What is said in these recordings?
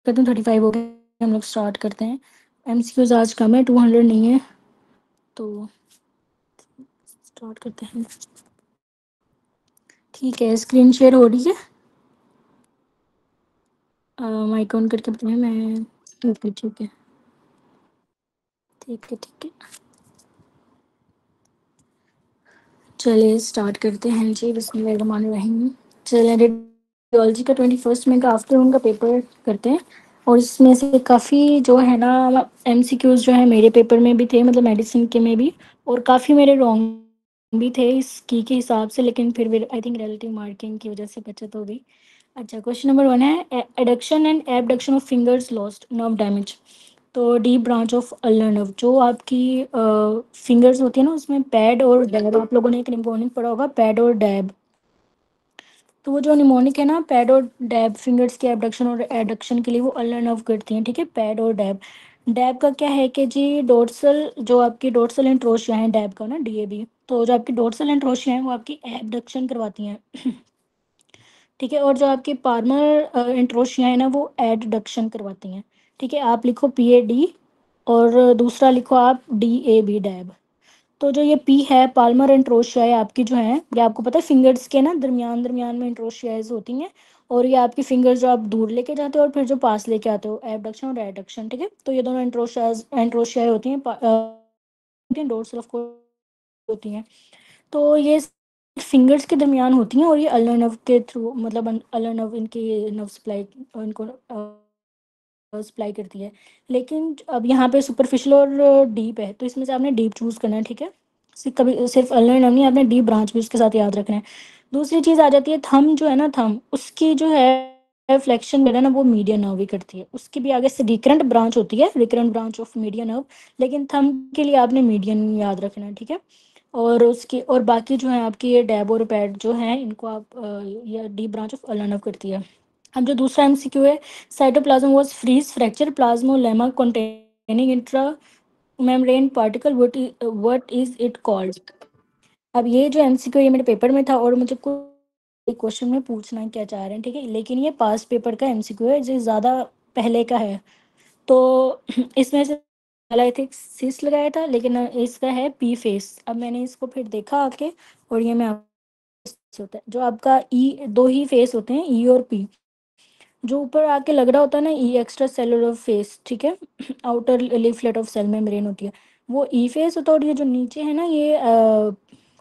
करते हैं, 35 हो गए, हम लोग स्टार्ट करते हैं। एमसीक्यूज आज कम है, 200 नहीं है, तो स्टार्ट करते हैं। ठीक है, स्क्रीन शेयर हो रही है? माइक ऑन करके बताएं। मैं ओके, ठीक है ठीक है ठीक है, चलिए स्टार्ट करते हैं जी। बिस्मिल्लाहिर्रहमानिर्रहीम। चलिए रेडियोलॉजी का 21 में का आफ्टरनून का पेपर करते हैं। और इसमें से काफ़ी जो है ना एमसीक्यूज जो है मेरे पेपर में भी थे, मतलब मेडिसिन के में भी, और काफ़ी मेरे रॉन्ग भी थे इस की के हिसाब से, लेकिन फिर भी आई थिंक रिलेटिव मार्किंग की वजह से बचत हो गई। अच्छा, क्वेश्चन नंबर 1 है adduction and abduction of fingers lost, nerve damage. तो deep branch of ulnar nerve, जो आपकी फिंगर्स होती है ना, उसमें पैड और डैब, आप लोगों ने एक निमोनिक पढ़ा होगा, पैड और डैब। तो वो जो निमोनिक है ना, पैड और डैब फिंगर्स के एबडक्शन और एडक्शन के लिए वो अल्नर नर्व करती हैं, ठीक है, पैड और डैब। डैब का क्या है कि जी डोर्सल, जो आपकी डोर्सल एंट्रोशिया है डैब का ना, डीएबी, तो जो आपकी डोर्सल एंट्रोशिया है वो आपकी एबडक्शन करवाती हैं। ठीक है, और जो आपकी पार्मर इंट्रोशिया है ना, वो एडडक्शन करवाती हैं। ठीक है, आप लिखो PAD, और दूसरा लिखो आप DAB, डैब। तो जो ये P है, पाल्मर इंट्रोशियाए आपकी जो है, ये आपको पता है फिंगर्स के ना दरमियान दरमियान में इंट्रोशियाज होती हैं। और ये आपकी फिंगर्स जो आप दूर लेके जाते हो और फिर जो पास लेके आते हो, एबडक्शन और एडक्शन, ठीक है। तो ये दोनों इंट्रोशियाए होती हैं, डोर्सल ऑफ होती हैं। तो ये फिंगर्स के दरमियान होती हैं, और ये अल्नर नर्व के थ्रू, मतलब अल्नर नर्व इनकी नर्व सप्लाई, इनको सप्लाई करती है। लेकिन अब यहाँ पे सुपरफिशियल और डीप है, तो इसमें से आपने डीप चूज करना है, ठीक है। कभी सिर्फ अल्नर नर्व नहीं, आपने डीप ब्रांच भी उसके साथ याद रखना है। दूसरी चीज आ जाती है थंब, जो है ना थंब, उसकी जो है फ्लेक्शन वगैरह ना, वो मीडियन नर्व ही करती है। उसकी भी आगे से रिकरेंट ब्रांच होती है, recurrent branch of median nerve, लेकिन थंब के लिए आपने मीडियन याद रखना है, ठीक है। और उसकी और बाकी जो है आपकी ये डैब और पैड जो है, इनको आप ये deep branch of ulnar nerve करती है। अब जो दूसरा एमसीक्यू है, cytoplasm was freeze fracture plasmalemma containing intramembrane particle, what is it called. अब ये जो एमसीक्यू ये मेरे पेपर में था, और मुझे कोई क्वेश्चन में पूछना क्या चाह रहे हैं, ठीक है, लेकिन ये पास पेपर का एमसीक्यू है, जो ज़्यादा पहले का है। तो इसमें से पहला आई थिंक सिस लगाया था, लेकिन इसका है पी फेस। अब मैंने इसको फिर देखा आके, और ये मैं होता है जो आपका ई, दो ही फेस होते हैं, ई और पी। जो ऊपर आके लग रहा होता है ना, ई एक्स्ट्रा सेलुलर फेस, ठीक है, outer leaflet of cell membrane होती है, वो ई फेस होता है। और ये जो नीचे है ना, ये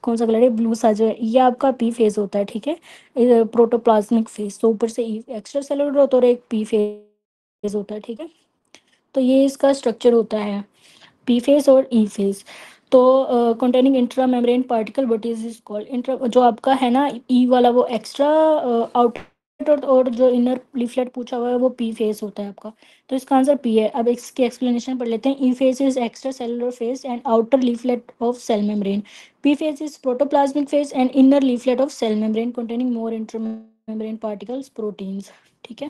कौन सा कलर है, ब्लू सा जो है, ये आपका पी फेस होता है, ठीक है, प्रोटोप्लाज्मिक फेस। तो ऊपर से ई एक्स्ट्रा सेलुलर होता है और एक पी फेस होता है, ठीक है। तो ये इसका स्ट्रक्चर होता है, पी फेस और ई फेस। तो containing intramembrane particle, what is is called intra, जो आपका है ना ई वाला, वो एक्स्ट्रा आउटर, और जो इनर लीफलेट पूछा हुआ है वो पी फेस होता है आपका। तो इसका आंसर पी है। अब इसकी एक्सप्लेनेशन पढ़ लेते हैं। E face is extracellular face and outer leaflet of cell membrane. P face is protoplasmic face and inner leaflet of cell membrane containing more intramembrane particles, proteins, ठीक है।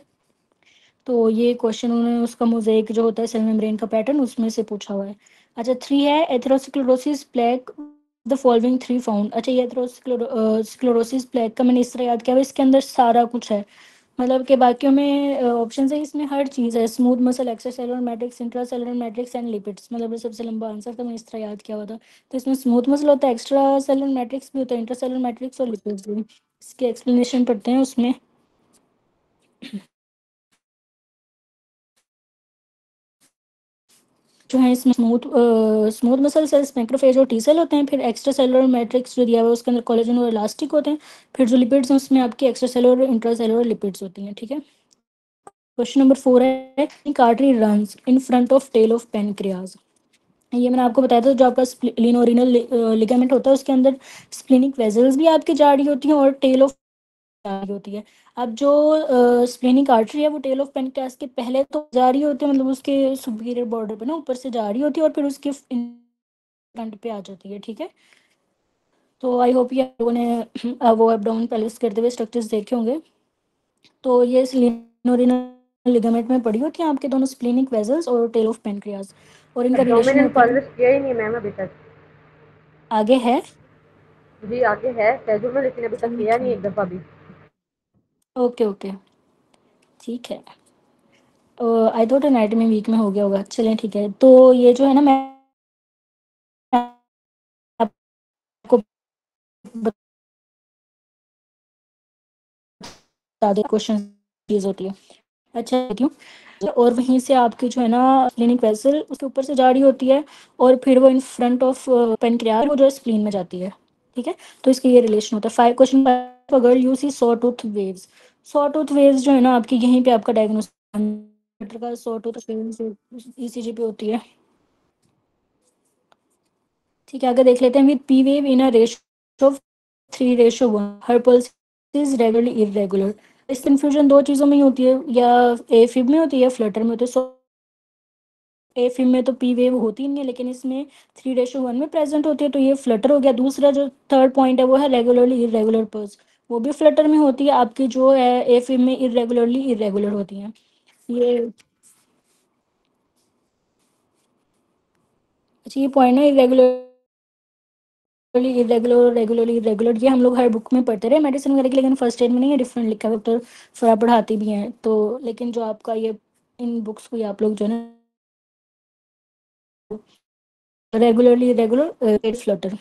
तो ये क्वेश्चन उन्होंने उसका mosaic जो होता है cell membrane का पैटर्न, उसमें से पूछा हुआ है। अच्छा, 3 है atherosclerosis plague, the following 3 found. अच्छा, ये एथेरोस्क्लेरोसिस प्लेग का मैंने इस तरह याद किया हुआ, इसके अंदर सारा कुछ है, मतलब कि बाकियों में ऑप्शन है, इसमें हर चीज़ है। Smooth muscle, extra cellular matrix, intra cellular matrix and lipids, मतलब ये सबसे लंबा आंसर था, मैंने इस तरह याद किया हुआ था। तो इसमें स्मूथ मसल होता है, एक्स्ट्रा सेलुलर मैट्रिक्स भी होता है, इंट्रा सेलुलर मैट्रिक्स और लिपिड्स भी। इसकी एक्सप्लेनेशन पढ़ते हैं उसमें। जो है इसमें स्मूथ मसल सेल्स, मैक्रोफेज और टी सेल होते हैं। फिर एक्स्ट्रा सेलुलर मैट्रिक्स जो दिया हुआ है उसके अंदर कोलेजन और इलास्टिक होते हैं। फिर जो लिपिड्स हैं उसमें आपकी एक्स्ट्रा सेलुलर और इंट्रा सेलुलर लिपिड्स होती हैं, ठीक है। क्वेश्चन नंबर 4 है artery runs in front of tail of pancreas. ये मैंने आपको बताया था, जो आपका स्प्लिनोरिनल लिगामेंट होता है उसके अंदर स्प्लिनिक वेजल्स भी आपकी जा रही होती हैं, और टेल ऑफ जा रही होती है। अब जो स्प्लेनिक आर्टरी है वो टेल ऑफ पेनक्रियास के पहले तो जा रही होती है, मतलब उसके सुपीरियर बॉर्डर पे ना ऊपर से जा रही होती है, और फिर उसके फ्रंट पे आ जाती है, ठीक है। तो आई होप ये आप लोगों ने वो एब्डोमेन पेल्विस करते हुए स्ट्रक्चर्स देखे होंगे। तो ये स्प्लिनोरिनल लिगामेंट में पड़ी होती हैं आपके दोनों स्प्लेनिक वेजल्स और टेल ऑफ पेनक्रियास, और इनका रिलेशन एब्डोमिनल होता है। पल्विस किया ही नहीं मैम अभी तक। आगे है। जी आगे है तेजो में, लेकिन अभी तक किया ठीक नहीं है, एक दफा भी। ओके ओके, ठीक है। आई थॉट एनाटॉमी वीक में हो गया होगा, चलें ठीक है। तो ये जो है ना, मैं आपको बता दे क्वेश्चन चीज होती है। अच्छा देती हूँ। और वहीं से आपकी जो है ना स्प्लेनिक वेसल उसके ऊपर से जा रही होती है, और फिर वो इन फ्रंट ऑफ पेनक्रियास वो जो है स्प्लीन में जाती है। ठीक है, तो इसके ये रिलेशन होता है। फाइव क्वेश्चन, अगर you see sawtooth waves, sawtooth waves जो है ना आपकी यहीं पे आपका डायग्नोसिस का सॉ टूथ वेव्स ईसीजी पे होती है। ठीक है, आगे देख लेते हैं। With P wave in a ratio of 3:1, her pulse is regularly irregular. इस कंफ्यूजन दो चीज़ों में ही होती है, या ए फिब में होती है या फ्लटर में होती है। सो ए फिब में तो पी वेव होती नहीं है, लेकिन इसमें 3:1 में प्रेजेंट होती है, तो ये फ्लटर हो गया। दूसरा जो थर्ड पॉइंट है वो है रेगुलरली इरेगुलर पल्स, वो भी फ्लटर में होती है आपकी, जो है ए फिब में इरेगुलरली इरेगुलर होती हैं ये। अच्छा, ये पॉइंट है इरेगुलर इरेगुलर रेगुलरली इरेगुलर, ये हम लोग हर बुक में पढ़ते रहे मेडिसिन वगैरह की, लेकिन फर्स्ट एड में नहीं है, डिफरेंट लिखा है। डॉक्टर थोड़ा पढ़ाती भी हैं तो, लेकिन जो आपका ये इन बुक्स को ही आप लोग जो है ना रेगुलरली इरेगुलर फ्लटर।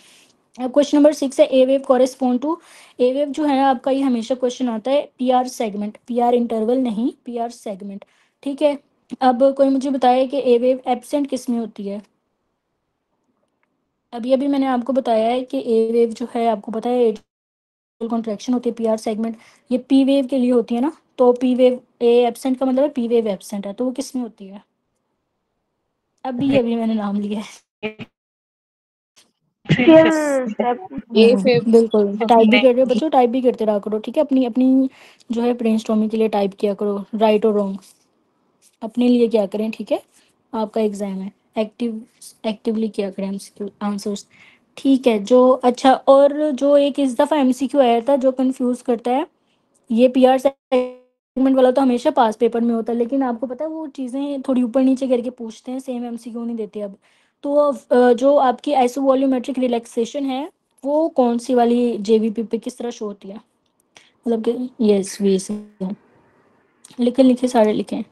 अब क्वेश्चन नंबर 6 है, a wave correspond to. A wave जो है आपका, ये हमेशा क्वेश्चन आता है P R segment, P R interval नहीं, पी आर सेगमेंट। ठीक है, अब कोई मुझे बताया कि ए वेव एब्सेंट किस में होती है। अभी अभी मैंने आपको बताया है कि ए वेव जो है आपको पता है कॉन्ट्रैक्शन होती है, पी आर सेगमेंट ये पी वेव के लिए होती है ना। तो पी वेव ए एब्सेंट का मतलब है पी वेव एब्सेंट है, तो वो किस में होती है। अभी अभी मैंने नाम लिया है। ए बिल्कुल, टाइप भी कर रहे हो बच्चों, टाइप भी करते रहा करो, ठीक है। अपनी अपनी जो है ब्रेनस्टॉर्मिंग के लिए टाइप किया करो, राइट और रॉन्ग अपने लिए क्या करें, ठीक है। आपका एग्जाम है, एक्टिवली क्या करें एमसीक्यू आंसर्स। ठीक है, जो अच्छा, और जो एक इस दफ़ा एमसीक्यू आया था जो कंफ्यूज करता है, ये पीआर सेगमेंट वाला तो हमेशा पास पेपर में होता है, लेकिन आपको पता है वो चीज़ें थोड़ी ऊपर नीचे करके पूछते हैं, सेम एमसीक्यू नहीं देते अब। तो जो आपकी आइसोवॉल्यूमेट्रिक रिलैक्सेशन है वो कौन सी वाली जेवीपी पे किस तरह शो होती है, मतलब कि यस वी से लिखे लिखे सारे लिखे।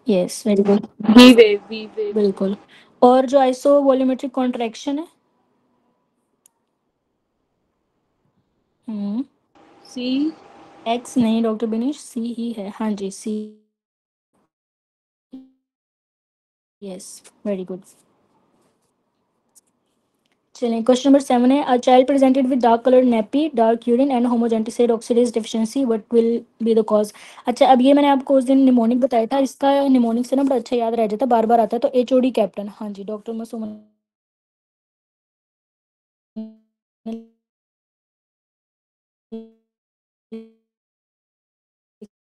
Yes very good, B wave, B wave. बिल्कुल। और जो आइसोवॉल्यूमेट्रिक कॉन्ट्रैक्शन है, सी। एक्स नहीं डॉक्टर बिनीश, सी ही है, हाँ जी सी। Yes very good. चलिए, क्वेश्चन नंबर 7 है, a child presented with dark colour nappy, dark urine and homogentisate oxidase deficiency, what will be the cause. अच्छा, अब ये मैंने आपको उस दिन निमोनिक बताया था, इसका निमोनिक से ना बड़ा अच्छा याद रह जाता है, बार बार आता है। तो एचओडी कैप्टन, हाँ जी डॉक्टर मसूमन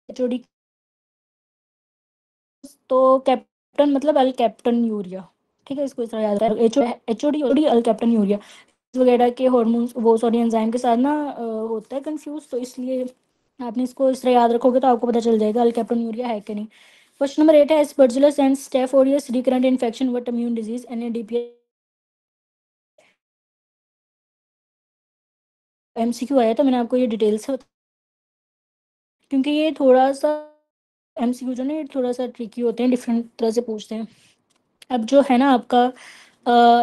एचओडी, तो कैप्टन मतलब अल कैप्टन यूरिया। ठीक है, इसको इस तरह याद रहे, एचओडी अल कैप्टन यूरिया वगैरह के हार्मोन्स वो सॉरी एंजाइम के साथ ना होता है कंफ्यूज, तो इसलिए आपने इसको इस तरह याद रखोगे तो आपको पता चल जाएगा अल कैप्टन यूरिया है कि नहीं। क्वेश्चन नंबर 8 है, Aspergillus and staph aureus recurrent infection what immune disease, NADP MCQ आया था, मैंने आपको ये डिटेल से क्योंकि ये थोड़ा सा एमसीक्यू जो ना ये थोड़ा सा ट्रिकी होते हैं, डिफरेंट तरह से पूछते हैं। अब जो है ना आपका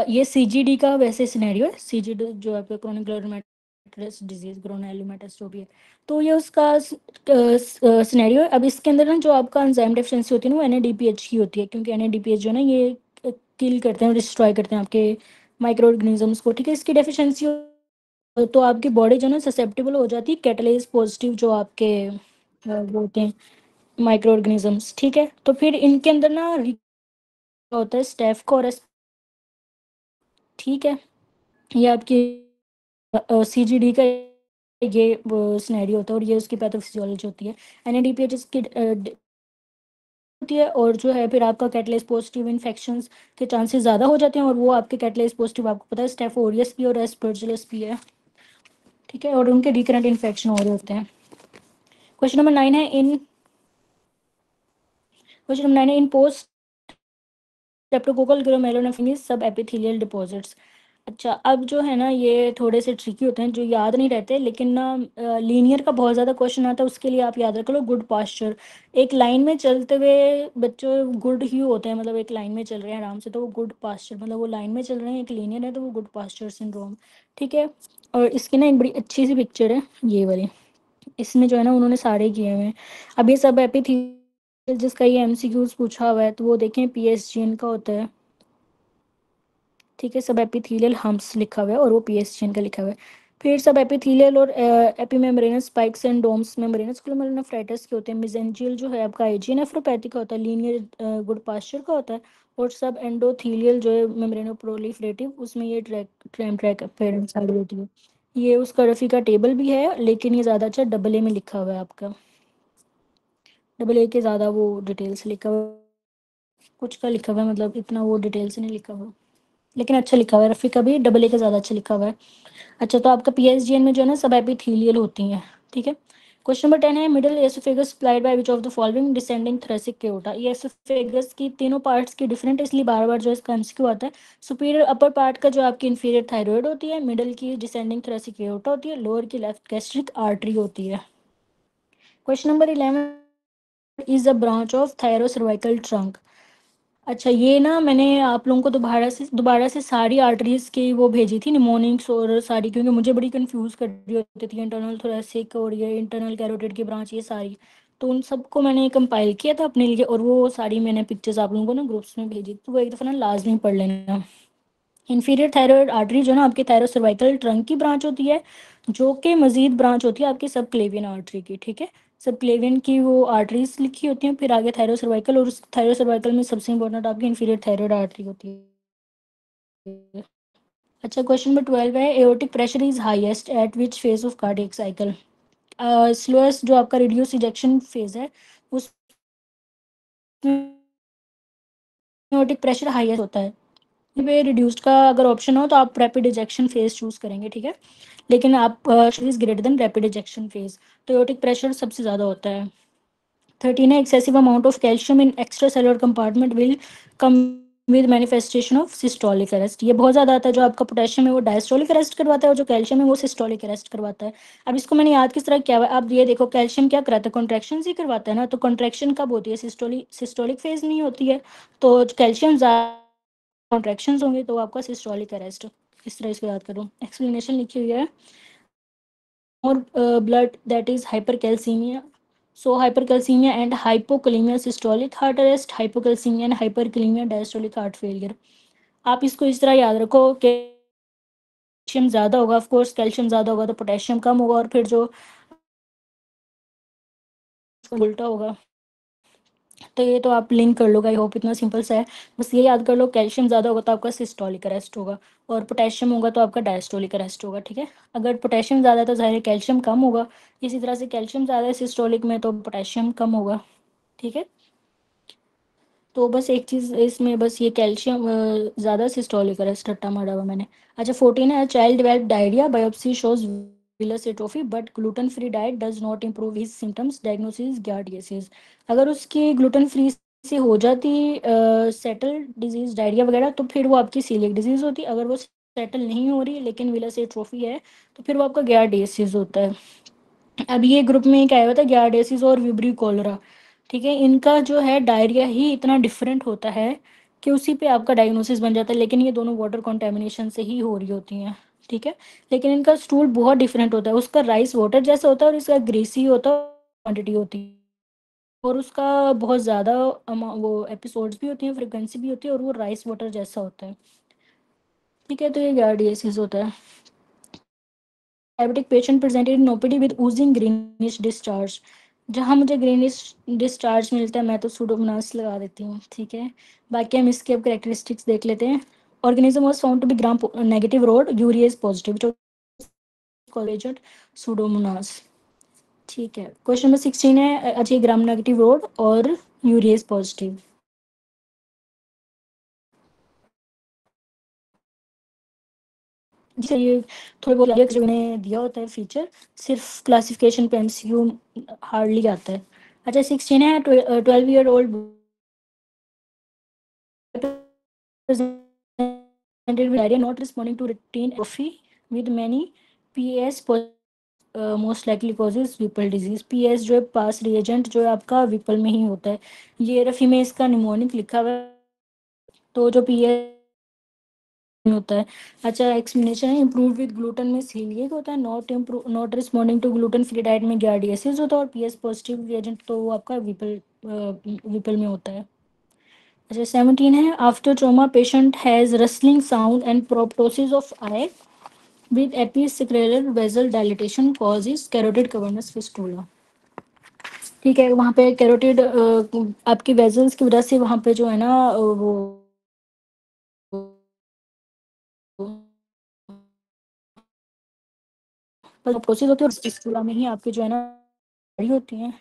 ये सीजीडी का वैसे सिनेरियो है, सीजीडी जो आपका क्रोनिक ग्लोमेरुलर डिजीज ग्लोमेरुलोमेटस जो भी है, तो ये उसका सिनेरियो है। अब इसके अंदर ना जो आपका एंजाइम डेफिशिएंसी होती है ना वो एनएडीपीएच की होती है, क्योंकि एनएडीपीएच जो है ना ये किल करते हैं, डिस्ट्रॉय करते हैं आपके माइक्रो ऑर्गेनिजम्स को। ठीक है, इसकी डेफिशिएंसी तो आपकी बॉडी जो है ना ससेप्टेबल हो जाती है कैटलेज पॉजिटिव जो आपके वो होते हैं माइक्रो ऑर्गेनिजम्स। ठीक है, तो फिर इनके अंदर ना होता है स्टेफ कोरस। ठीक है, ये आपकी सीजीडी का ये सिनेरियो होता है, और ये उसकी पैथोफिजियोलॉजी होती है। एनएडीपीएच इसकी होती है, और जो है फिर आपका कैटलेस पॉजिटिव इन्फेक्शंस के चांसेस ज़्यादा हो जाते हैं, और वो आपके कैटलेस पॉजिटिव आपको पता है स्टेफ ओरियस भी और एस्परजिलस भी है। ठीक है, और उनके रिकरेंट इन्फेक्शन हो रहे होते हैं। क्वेश्चन नंबर 9 है, इन पोस्ट स्ट्रेप्टोकोकल ग्लोमेरुलोनेफ्रिtis सब एपिथेलियल डिपॉजिट्स। अच्छा, अब जो है ना ये थोड़े से ट्रिकी होते हैं जो याद नहीं रहते, लेकिन ना लीनियर का बहुत ज़्यादा क्वेश्चन आता है, उसके लिए आप याद रख लो गुड पास्चर। एक लाइन में चलते हुए बच्चों गुड ही होते हैं, मतलब एक लाइन में चल रहे हैं आराम से तो वो गुड पास्चर, मतलब वो लाइन में चल रहे हैं, एक लीनियर है तो वो गुड पास्चर सिंड्रोम। ठीक है। और इसकी ना एक बड़ी अच्छी सी पिक्चर है ये वाली, इसमें जो है ना उन्होंने सारे किए हुए हैं। अब ये सब एपिथेलियल जिसका ये एमसीक्यूज पूछा हुआ है तो वो देखें पीएसजीएन का होता है। ठीक है, सब एपिथेलियल हम्प्स लिखा हुआ है और वो पीएसजीएन का लिखा हुआ है। फिर सब एपिथेलियल और epimembranous spikes and domes membranous glomerulonephritis के होते हैं। मेसेंजियल जो है आपका आईजी नेफ्रोपैथी का होता है, लीनियर गुड पास्चर का होता है। और सब एंडोथेलियल जो है मेम्ब्रेनो प्रोलिफरेटिव, उसमें ये ट्रैक अपेयरेंस आ होती है। ये उसका रफ़ी का टेबल भी है, लेकिन ये ज़्यादा अच्छा डबल ए में लिखा हुआ है आपका, डबल ए के ज़्यादा वो डिटेल से लिखा हुआ है, कुछ का लिखा हुआ है, मतलब इतना वो डिटेल से नहीं लिखा हुआ, लेकिन अच्छा लिखा हुआ है, रफ़ी का भी डबल ए का ज़्यादा अच्छा लिखा हुआ है। अच्छा, तो आपका पीएसजीएन में जो है ना सब एपिथेलियल होती हैं। ठीक है। क्वेश्चन नंबर 10 है, middle oesophagus supplied by which of the following descending thoracic aorta. ये एसोफेगस की तीनों पार्ट्स की डिफरेंट, इसलिए बार बार जो इसका एमसीक्यू आता है। सुपीरियर अपर पार्ट का जो आपकी इंफीरियर थायराइड होती है, मिडल की डिसेंडिंग थोरैसिक एओर्टा होती है, लोअर की लेफ्ट गैस्ट्रिक आर्टरी होती है। Question number 11 is a branch of thyrocervical trunk. अच्छा, ये ना मैंने आप लोगों को दोबारा से सारी आर्टरीज की वो भेजी थी निमोनिक्स और सारी, क्योंकि मुझे बड़ी कंफ्यूज कर रही होती थी इंटरनल थोरेसिक और ये इंटरनल कैरोटिड की ब्रांच ये सारी। तो उन सबको मैंने कंपाइल किया था अपने लिए और वो सारी मैंने पिक्चर्स आप लोगों को ना ग्रुप्स में भेजी, तो वो एक दफ़ा ना लाजमी पढ़ लेना। इंफीरियर थायराइड आर्टरी जो है ना आपकी थायरोसर्वाइकल ट्रंक की ब्रांच होती है, जो कि मजीद ब्रांच होती है आपकी सब क्लेवियन आर्टरी की। ठीक है, सब क्लेवियन की वो आर्टरीज लिखी होती हैं, फिर आगे थायरोसर्वाइकल, और उस थायरोसर्वाइकल में सबसे इंपॉर्टेंट आपकी इंफीरियर थायराइड आर्टरी होती है। अच्छा, क्वेश्चन नंबर 12 है, aortic pressure is highest eight which phase of cardiac cycle. Slowest जो आपका रिड्यूस इजेक्शन फेज है उसमें एओर्टिक प्रेशर हाईएस्ट होता है। पे रिड्यूस्ड का अगर ऑप्शन हो तो आप रैपिड इजेक्शन फेज चूज करेंगे। ठीक है, लेकिन आप is greater than rapid ejection phase, तो एओर्टिक प्रेशर सबसे ज़्यादा होता है। 13 है, excessive amount of calcium in extra cellular compartment will come with manifestation of systolic arrest. ये बहुत ज़्यादा आता है, जो आपका पोटेशियम है वो डायस्टोलिक अरेस्ट करवाता है और जो कैल्शियम है वो सिस्टोलिक अरेस्ट करवाता है। अब इसको मैंने याद किस तरह किया हुआ है, अब ये देखो कैल्शियम क्या कराता है, कॉन्ट्रैक्शन ही करवाता है ना, तो कॉन्ट्रैक्शन कब होती है, सिस्टोलिक फेज नहीं होती है, तो कैल्शियम कॉन्ट्रैक्शंस होंगे तो आपका सिस्टोलिक अरेस्ट। इस तरह इसको याद करो। एक्सप्लेनेशन लिखी हुई है, more blood that is hypercalcemia, so hypercalcemia and hypokalemia systolic heart arrest, hypocalcemia and hyperkalemia diastolic heart failure। आप इसको इस तरह याद रखो कि कैल्शियम ज़्यादा होगा, ऑफ कोर्स कैल्शियम ज़्यादा होगा तो पोटेशियम कम होगा, और फिर जो उल्टा होगा। तो ये तो आप लिंक कर लो, आई होप इतना सिंपल सा है। बस ये याद कर लो, कैल्शियम ज़्यादा होगा तो आपका सिस्टोलिक अरेस्ट होगा, और पोटेशियम होगा तो आपका डायस्टोलिक अरेस्ट होगा। ठीक है, अगर पोटेशियम ज़्यादा है तो ज़ाहिर है कैल्शियम कम होगा, इसी तरह से कैल्शियम ज़्यादा है सिस्टोलिक में तो पोटेशियम कम होगा। ठीक है, तो बस एक चीज़ इसमें, बस ये कैल्शियम ज़्यादा सिस्टोलिक अरेस्ट रट्टा मारा हुआ मैंने। अच्छा, 14 है, child develop diarrhoea, biopsy shows villous atrophy but gluten free diet does not improve his symptoms, diagnosis giardiasis. अगर उसकी ग्लूटेन फ्री से हो जाती सेटल डिजीज डायरिया वगैरह तो फिर वो आपकी सीलियक डिजीज होती, अगर वो सेटल नहीं हो रही लेकिन विलस एट्रोफी है तो फिर वो आपका गार्डियसिस होता है। अब ये ग्रुप में क्या होता है, ग्यारडेसिस और विब्रियो कॉलरा। ठीक है, इनका जो है डायरिया ही इतना डिफरेंट होता है कि उसी पे आपका डायग्नोसिस बन जाता है, लेकिन ये दोनों वाटर कंटेमिनेशन से ही हो रही होती हैं। ठीक है, लेकिन इनका स्टूल बहुत डिफरेंट होता है, उसका राइस वाटर जैसा होता है और इसका ग्रेसी होता है, क्वान्टिटी होती है, और उसका बहुत ज़्यादा वो एपिसोड्स भी होती हैं, फ्रिक्वेंसी भी होती है, और वो राइस वाटर जैसा होता है। ठीक है, तो ये गार्डियसिस होता है। Diabetic patient presented in OPD with Ojing greenish discharge. जहाँ मुझे ग्रीनिश डिस्चार्ज मिलता है मैं तो सूडोमोनास लगा देती हूँ। ठीक है, बाकी हम इसके अब करेक्टरिस्टिक्स देख लेते हैं। Organism was found to be gram negative rod, urea is positive, कॉलेजेंट सूडोमोनास। ठीक है, क्वेश्चन नंबर 16 है, अच्छी ग्राम नेगेटिव रोड और यूरिया इज पॉजिटिव। जी ये थोड़े बहुत अलग जो उन्हें दिया होता है फीचर, सिर्फ क्लासिफिकेशन पे एमसीक्यू हार्डली आता है। अच्छा, 16 है, 12 year old diarrhea not responding to routine atrophy with many PS most likely causes Vipul disease. PS जो है पास रिएजेंट जो है आपका विपल में ही होता है। ये रफी में इसका निमोनिक लिखा हुआ है, तो जो पीएस होता है। अच्छा एक्सप्लेनेशन है, इम्प्रूव विद ग्लूटन में सीलिएक होता है, not responding to gluten free diet में गार्डियसिस होता है, और पीएस पॉजिटिव रिएजेंट तो वो आपका विपल में होता है। अच्छा 17 है, after trauma patient has rustling sound and proptosis of I with episcleral vessel dilatation causes carotid cavernous fistula। ठीक है, वहाँ पे कैरोटिड आपकी वेजल्स की वजह से वहाँ पे जो है ना वो प्रोसेस होती है, और फिस्टुला में ही आपके जो है ना बड़ी होती हैं।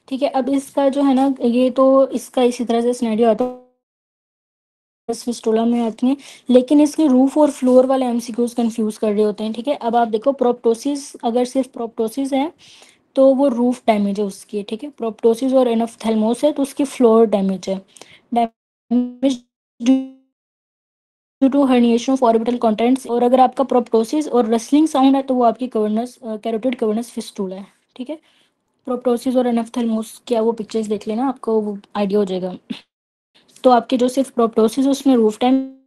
ठीक है, अब इसका जो है ना ये तो इसका इसी तरह से सिनेरियो आता है, फिस्टुला में आती हैं, लेकिन इसके रूफ और फ्लोर वाले एमसीक्यूज कंफ्यूज कर रहे होते हैं। ठीक है, अब आप देखो प्रोप्टोसिस, अगर सिर्फ प्रोप्टोसिस है तो वो रूफ डैमेज है उसकी। ठीक है, प्रोप्टोसिस और एनोफ्थेल्मोस है तो उसकी फ्लोर डैमेज है। Damage due to herniation of orbital contents, और अगर आपका प्रोप्टोसिस और रसलिंग साउंड है तो वो आपकी कवर्नस कैरोटिड कवर्नस फिस्टुला है। ठीक है, प्रोप्टोसिस और एनोफ्थेल्मोस क्या वो पिक्चर्स देख लेना, आपको वो आइडिया हो जाएगा। तो आपके जो सिर्फ प्रोप्टोसिस उसमें रूफ डैमेज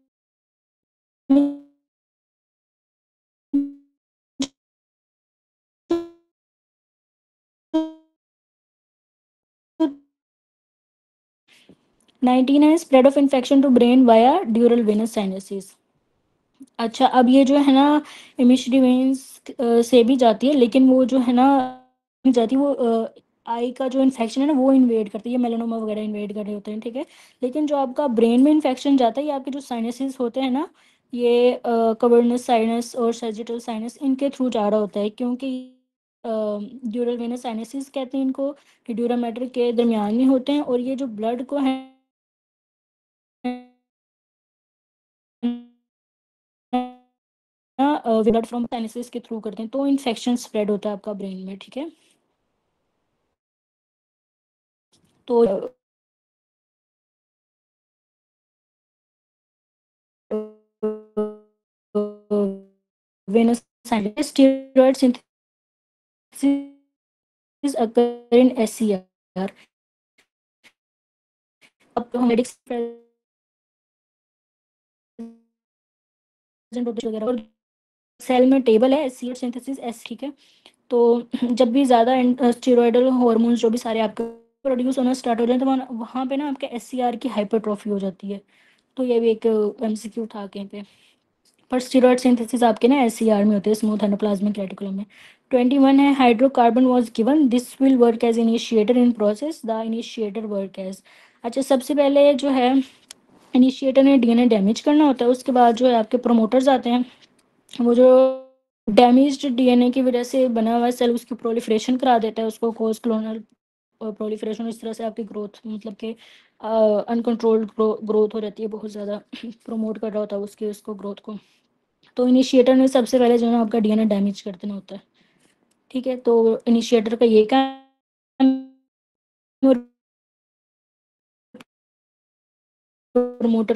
नाइनटीन है, spread of infection to brain via dural venous sinuses. अच्छा अब ये जो है ना इमिशरी वेन्स से भी जाती है, लेकिन वो जो है ना जाती है वो आई का जो इन्फेक्शन है ना वो इन्वेड करती है, मेलानोमा वगैरह इन्वेड कर रहे होते हैं। ठीक है, लेकिन जो आपका ब्रेन में इन्फेक्शन जाता है, ये आपके जो साइनसेस होते हैं ना, ये कवर्नस साइनस और सैजिटल साइनस इनके थ्रू जा रहा होता है, क्योंकि ड्यूरल वेनस साइनसिस कहते हैं इनको, ड्यूरा मैटर के दरमियान में होते हैं, और ये जो ब्लड को है ब्लड फ्रॉम साइनसेस के थ्रू करते हैं, तो इन्फेक्शन स्प्रेड होता है आपका ब्रेन में। ठीक है, तो venous sinus steroid synthesis occur in SCR। अब तो हम मेडिक्स प्रेजेंट होते वगैरह, और सेल में टेबल है SCR सिंथेसिस एस। ठीक है, तो जब भी ज़्यादा स्टेरॉयडल हार्मोन्स जो भी सारे आपके प्रोड्यूस होना स्टार्ट हो जाए तो वहाँ पे ना आपके SCR की हाइपरट्रॉफी हो जाती है। तो ये भी एक MCQ था कहीं पे। पर स्टेरॉयड सिंथेसिस आपके ना SCR में होते हैं, स्मूथ एंडोप्लाज्मिक रेटिकुलम में। 21 है, hydrocarbon was given, this will work as initiator in process, the initiator work as. अच्छा सबसे पहले जो है इनिशिएटर ने डीएनए डैमेज करना होता है, उसके बाद जो है आपके प्रोमोटर्स आते हैं, वो जो डैमेज्ड डीएनए की वजह से बना हुआ सेल उसकी प्रोलिफरेशन करा देता है, उसको कोस क्लोनल प्रोलिफरेशन, इस तरह से आपकी ग्रोथ मतलब कि अनकंट्रोल्ड ग्रोथ हो जाती है, बहुत ज़्यादा प्रमोट कर रहा होता है उसको ग्रोथ को। तो इनिशिएटर ने सबसे पहले जो है ना आपका डीएनए डैमेज कर देना होता है। ठीक है, तो इनिशिएटर का ये काम, प्रमोटर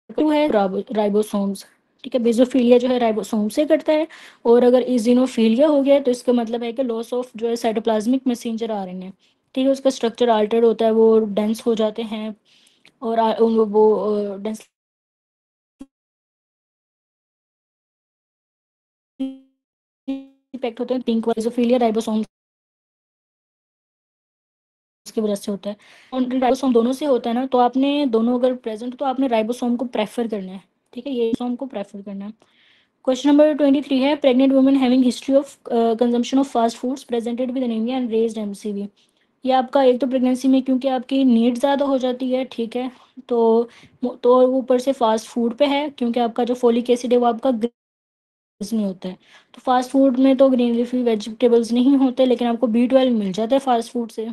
टू है राइबोसोम्स। ठीक है, बेजोफिलिया जो है राइबोसोम से करता है, और अगर इजिनोफिलिया हो गया तो इसका मतलब है कि लॉस ऑफ जो है साइटोप्लाज्मिक मैसेंजर RNA। ठीक है, उसका स्ट्रक्चर अल्टर्ड होता है, वो डेंस हो जाते हैं, और वो डेंस इफेक्ट होते हैं पिंक बेजोफिलिया राइबोसोम की वजह से होता है, और राइबोसोम दोनों से होता है ना, तो आपने दोनों अगर प्रेजेंट हो तो आपने राइबोसोम को प्रेफर करना है। ठीक है, ये सोम को प्रेफर करना है। क्वेश्चन नंबर 23 है, pregnant women having history of consumption of fast foods presented with anaemia and raised MCV। ये आपका एक तो प्रेगनेंसी में क्योंकि आपकी नीड ज़्यादा हो जाती है। ठीक है, तो ऊपर से फास्ट फूड पे है, क्योंकि आपका जो फोलिक एसिड है वो आपका नहीं होता है, तो फास्ट फूड में तो ग्रीन लीफी वेजिटेबल्स नहीं होते, लेकिन आपको B12 मिल जाता है फास्ट फूड से।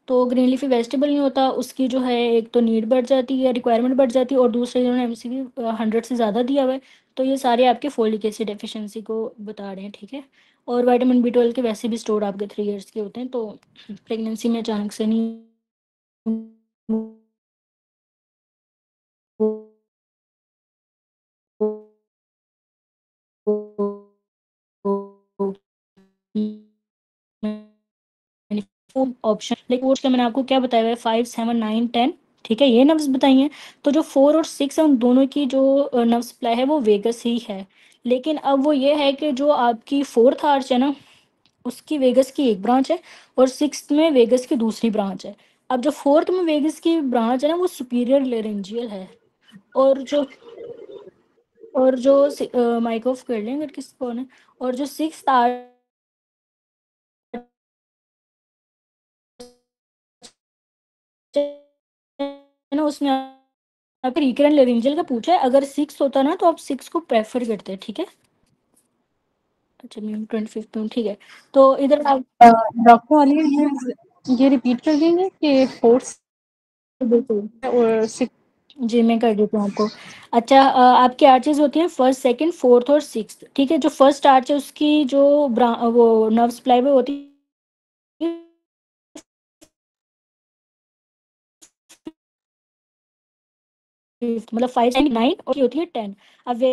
तो ग्रीन लीफी वेजिटेबल नहीं होता, उसकी जो है एक तो नीड बढ़ जाती है, रिक्वायरमेंट बढ़ जाती है, और दूसरे जिन्होंने MCV 100 से ज़्यादा दिया हुआ है, तो ये सारे आपके फोलिक एसिड डेफिशिएंसी को बता रहे हैं। ठीक है, और विटामिन B12 के वैसे भी स्टोर आपके 3 इयर्स के होते हैं, तो प्रेगनेंसी में अचानक से नहीं ऑप्शन, लेकिन वो मैंने आपको क्या बताया हुआ है, 5, 7, 9, 10, ठीक है, ये नर्व्स बताई हैं। तो जो 4 और 6 है, उन दोनों की जो नर्व सप्लाई है वो वेगस ही है। लेकिन अब वो ये है कि जो आपकी फोर्थ आर्च है ना, उसकी वेगस की एक ब्रांच है, और सिक्स्थ में वेगस की दूसरी ब्रांच है। अब जो फोर्थ में वेगस की ब्रांच है ना, वो सुपीरियर लेरेंजियल है। और जो माइक ऑफ कर लें अगर किसी को ने। और जो सिक्स्थ आर्च है ना, उसमें आपके रिकरेंट लेरेंजियल का पूछा है। अगर 6 होता ना तो आप 6 को प्रेफर करते हैं, ठीक है। अच्छा, मैम 25 में, ठीक है। तो इधर आप डॉक्टर वाली ये रिपीट कर देंगे कि फोर्थ बिल्कुल और सिक्स। जी, मैं कर देती हूँ आपको। अच्छा, आपकी आर्चेज होती हैं फर्स्ट, सेकंड, फोर्थ और सिक्स्थ, ठीक है। जो फर्स्ट आर्च है उसकी जो वो नर्व सप्लाई वो होती है फिफ्थ, मतलब 5, 9, और ये होती है 10। अब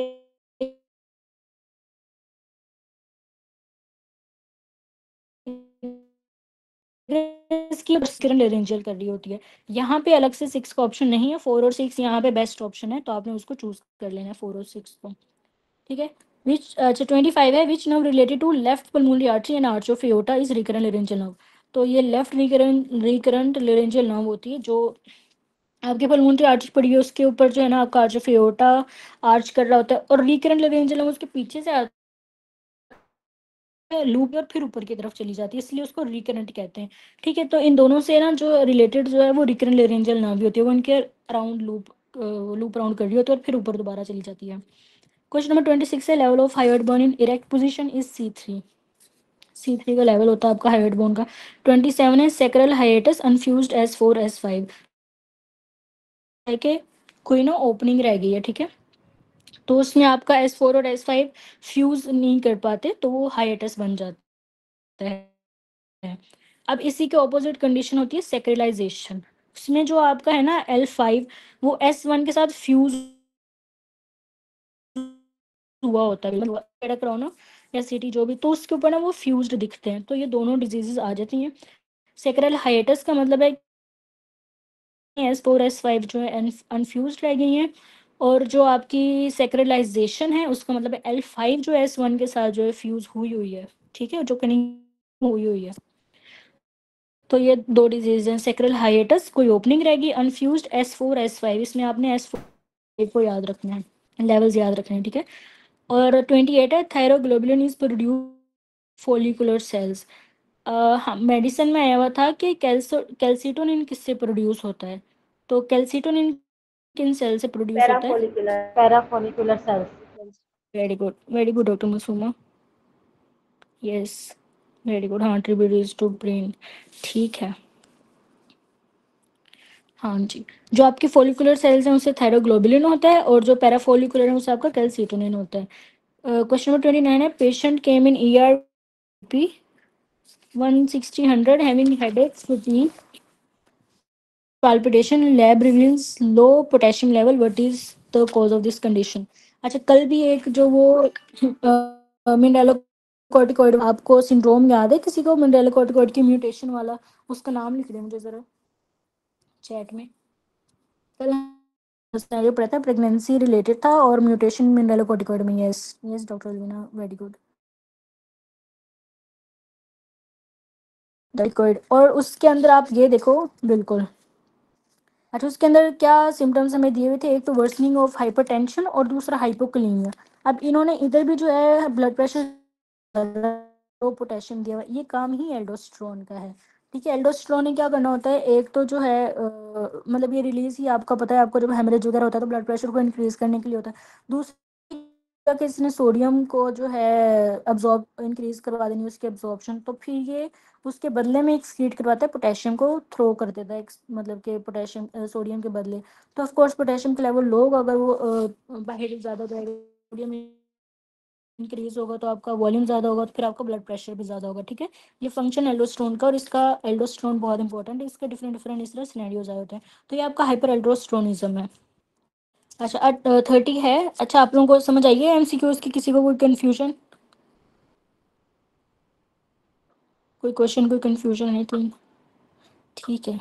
इसकी किरण लेरेंजियल कर रही होती है। यहाँ पे अलग से 6 का ऑप्शन नहीं है, 4 और 6 यहाँ पे बेस्ट ऑप्शन है, तो आपने उसको चूज कर लेना है 4 और 6 को, ठीक है। विच अच्छा 25 है, which nerve related to left pulmonary artery and arch of aorta is recurrent laryngeal nerve. तो ये लेफ्ट रिकरेंट लेरेंजियल नर्व होती है, जो आपके पल्मोनरी आर्टरी पड़ी है उसके ऊपर जो है ना, आपका आर्च ऑफ एओर्टा आर्च कर रहा होता है, और रिकरेंट लेरेंजियल नर्व उसके पीछे से लूप और फिर ऊपर की तरफ चली जाती है, इसलिए उसको रिकरेंट कहते हैं, ठीक है। तो इन दोनों से ना जो रिलेटेड जो है वो रिकरेंट लेरेंजियल नर्व भी होती है, वो इनके अराउंड लूप राउंड कर रही होती है और फिर ऊपर दोबारा चली जाती है। क्वेश्चन नंबर 26 है, level of height bone in erect position is C3 का लेवल होता है आपका हाइट बोन का। 27 है, सेक्रल हाइएटस अनफ्यूज्ड S4 S5, है कि कोई ना ओपनिंग रह गई है, ठीक है। तो उसमें आपका S4 और S5 फ्यूज नहीं कर पाते, तो वो हाइएटस बन जाता है। अब इसी के ऑपोजिट कंडीशन होती है सेक्रेलाइजेशन। उसमें जो आपका है ना L5, वो S1 के साथ फ्यूज हुआ होता है, मतलब क्रोनो या सिटी जो भी, तो उसके ऊपर ना वो फ्यूज्ड दिखते हैं, तो ये दोनों डिजीजेस आ जाती हैं। सेक्रल हाइएटस का मतलब है S4 S5 जो है अनफ्यूज रह गई हैं, और जो आपकी सेक्रेलाइजेशन है उसका मतलब है L5 जो S1 के साथ जो है फ्यूज हुई हुई है, ठीक है, जो कनेक्ट हुई हुई है। तो ये दो डिजीज हैं, सेक्रल हाइएटस कोई ओपनिंग रहेगी, अनफ्यूज्ड S4 S5, इसमें आपने S4 को याद रखना है, लेवल्स याद रखने हैं, ठीक है। और 28 है, thyroglobulin is produce follicular cells. हाँ, मेडिसिन में आया हुआ था कि कैल्सिटोनिन किससे प्रोड्यूस होता है, तो कैल्सिटोनिन किन सेल से प्रोड्यूस होता है। Parafollicular cells. Very good doctor Masuma, yes, very good, हाँ, ट्रिब्यूटरीज टू ब्रेन, ठीक है। हाँ जी, जो आपके फॉलिकुलर सेल्स हैं उससे थायरोग्लोबुलिन होता है, और जो पैराफोलिकुलर है उससे आपका कैल्सिटोनिन होता है। क्वेश्चन नंबर 29 है, patient came in ER 160 100 having headache, fatigue, palpitation, lab reveals low potassium level, what is the cause of this condition। अच्छा, कल भी एक जो वो मिनरलोकॉर्टिकॉइड, आपको सिंड्रोम याद है किसी को मिनरलोकॉर्टिकॉइड की म्यूटेशन वाला, उसका नाम लिख दे मुझे जरा चैट में। कल सिनेरियो पढ़ा था, प्रेगनेंसी रिलेटेड था और म्यूटेशन मिनरलोकॉर्टिकॉइड में, yes yes doctor Leena, very good, corticoid. और उसके अंदर आप ये देखो, बिल्कुल। अच्छा, उसके अंदर क्या सिम्टम्स हमें दिए हुए थे, एक तो वर्सनिंग ऑफ हाइपरटेंशन और दूसरा हाइपोकलीमिया। अब इन्होंने इधर भी जो है ब्लड प्रेशर, लो पोटेशियम दिया हुआ है, ये काम ही एल्डोस्टेरोन का है, ठीक है। एल्डोस्टेरोन ने क्या करना होता है, एक तो जो है मतलब ये रिलीज ही आपका पता है, आपको जब हेमरेज वगैरह होता है तो ब्लड प्रेशर को इंक्रीज करने के लिए होता है। दूसरी कि इसने सोडियम को जो है अब्जॉर्ब इंक्रीज करवा देनी, उसकी अब्जॉर्प्शन, तो फिर ये उसके बदले में एक्सक्रीट करवाता है, पोटेशियम को थ्रो कर देता है, मतलब कि पोटेशियम सोडियम के बदले। तो ऑफ कोर्स पोटेशियम का लेवल लो होगा, अगर वो बाहर ज़्यादा जाएगा, सोडियम इंक्रीज होगा तो आपका वॉल्यूम ज़्यादा होगा, तो फिर आपका ब्लड प्रेशर भी ज़्यादा होगा, ठीक है। ये फंक्शन एल्डोस्टेरोन का, और इसका एल्डोस्टेरोन बहुत इंपॉर्टेंट है, इसके डिफरेंट डिफरेंट इस तरह सिनेरियोज आए होते हैं। तो ये आपका हाइपर एल्डोस्टेरोनिज्म है। अच्छा 30 है। अच्छा आप लोगों को समझ आई है एमसीक्यूज की, किसी को कोई कन्फ्यूजन, कोई क्वेश्चन, कोई कन्फ्यूजन है तो ठीक है।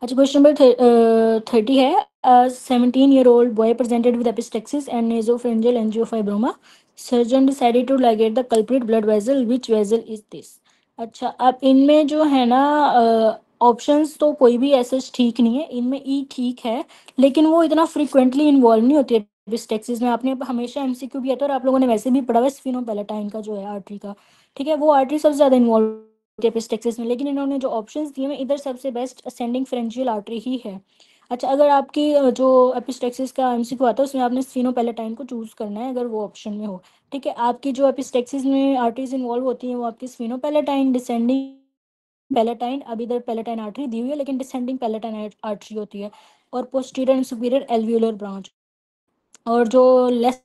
अच्छा क्वेश्चन नंबर 30 है। 17-year-old boy presented with epistaxis and nasopharyngeal angiofibroma. Surgeon decided to ligate the culprit blood vessel. Which vessel is this? अच्छा अब इनमें जो है ना ऑप्शंस तो कोई भी ऐसे ठीक नहीं है, इनमें ई ठीक है, लेकिन वो इतना फ्रिक्वेंटली इन्वॉल्व नहीं होती है एपिस्टेक्सिस में। आपने हमेशा एमसीक्यू भी आता है और आप लोगों ने वैसे भी पढ़ा हुआ है स्फीनोपेलेटाइन का जो है आर्टरी का, ठीक है, वो आर्टरी सबसे ज़्यादा इन्वॉल्व एपिस्टेक्सिस में, लेकिन इन्होंने जो ऑप्शंस दिए हैं इधर सबसे बेस्ट असेंडिंग फ्रेंजियल आर्टरी ही है। अच्छा अगर आपकी जो एपिस्टेक्सिस का एमसीक्यू आता है उसमें आपने स्फीनोपेलेटाइन को चूज करना है अगर वो ऑप्शन में हो, ठीक है। आपकी जो एपिस्टेक्सिस में आर्टरीज इन्वॉल्व होती हैं वो आपकी स्फीनोपेलेटाइन, डिसेंडिंग पेलेटाइन, अब इधर पेलेटाइन आर्टरी दी हुई है लेकिन डिसेंडिंग पेलेटाइन आर्टरी होती है, और posterior and superior alveolar branch, और जो लेस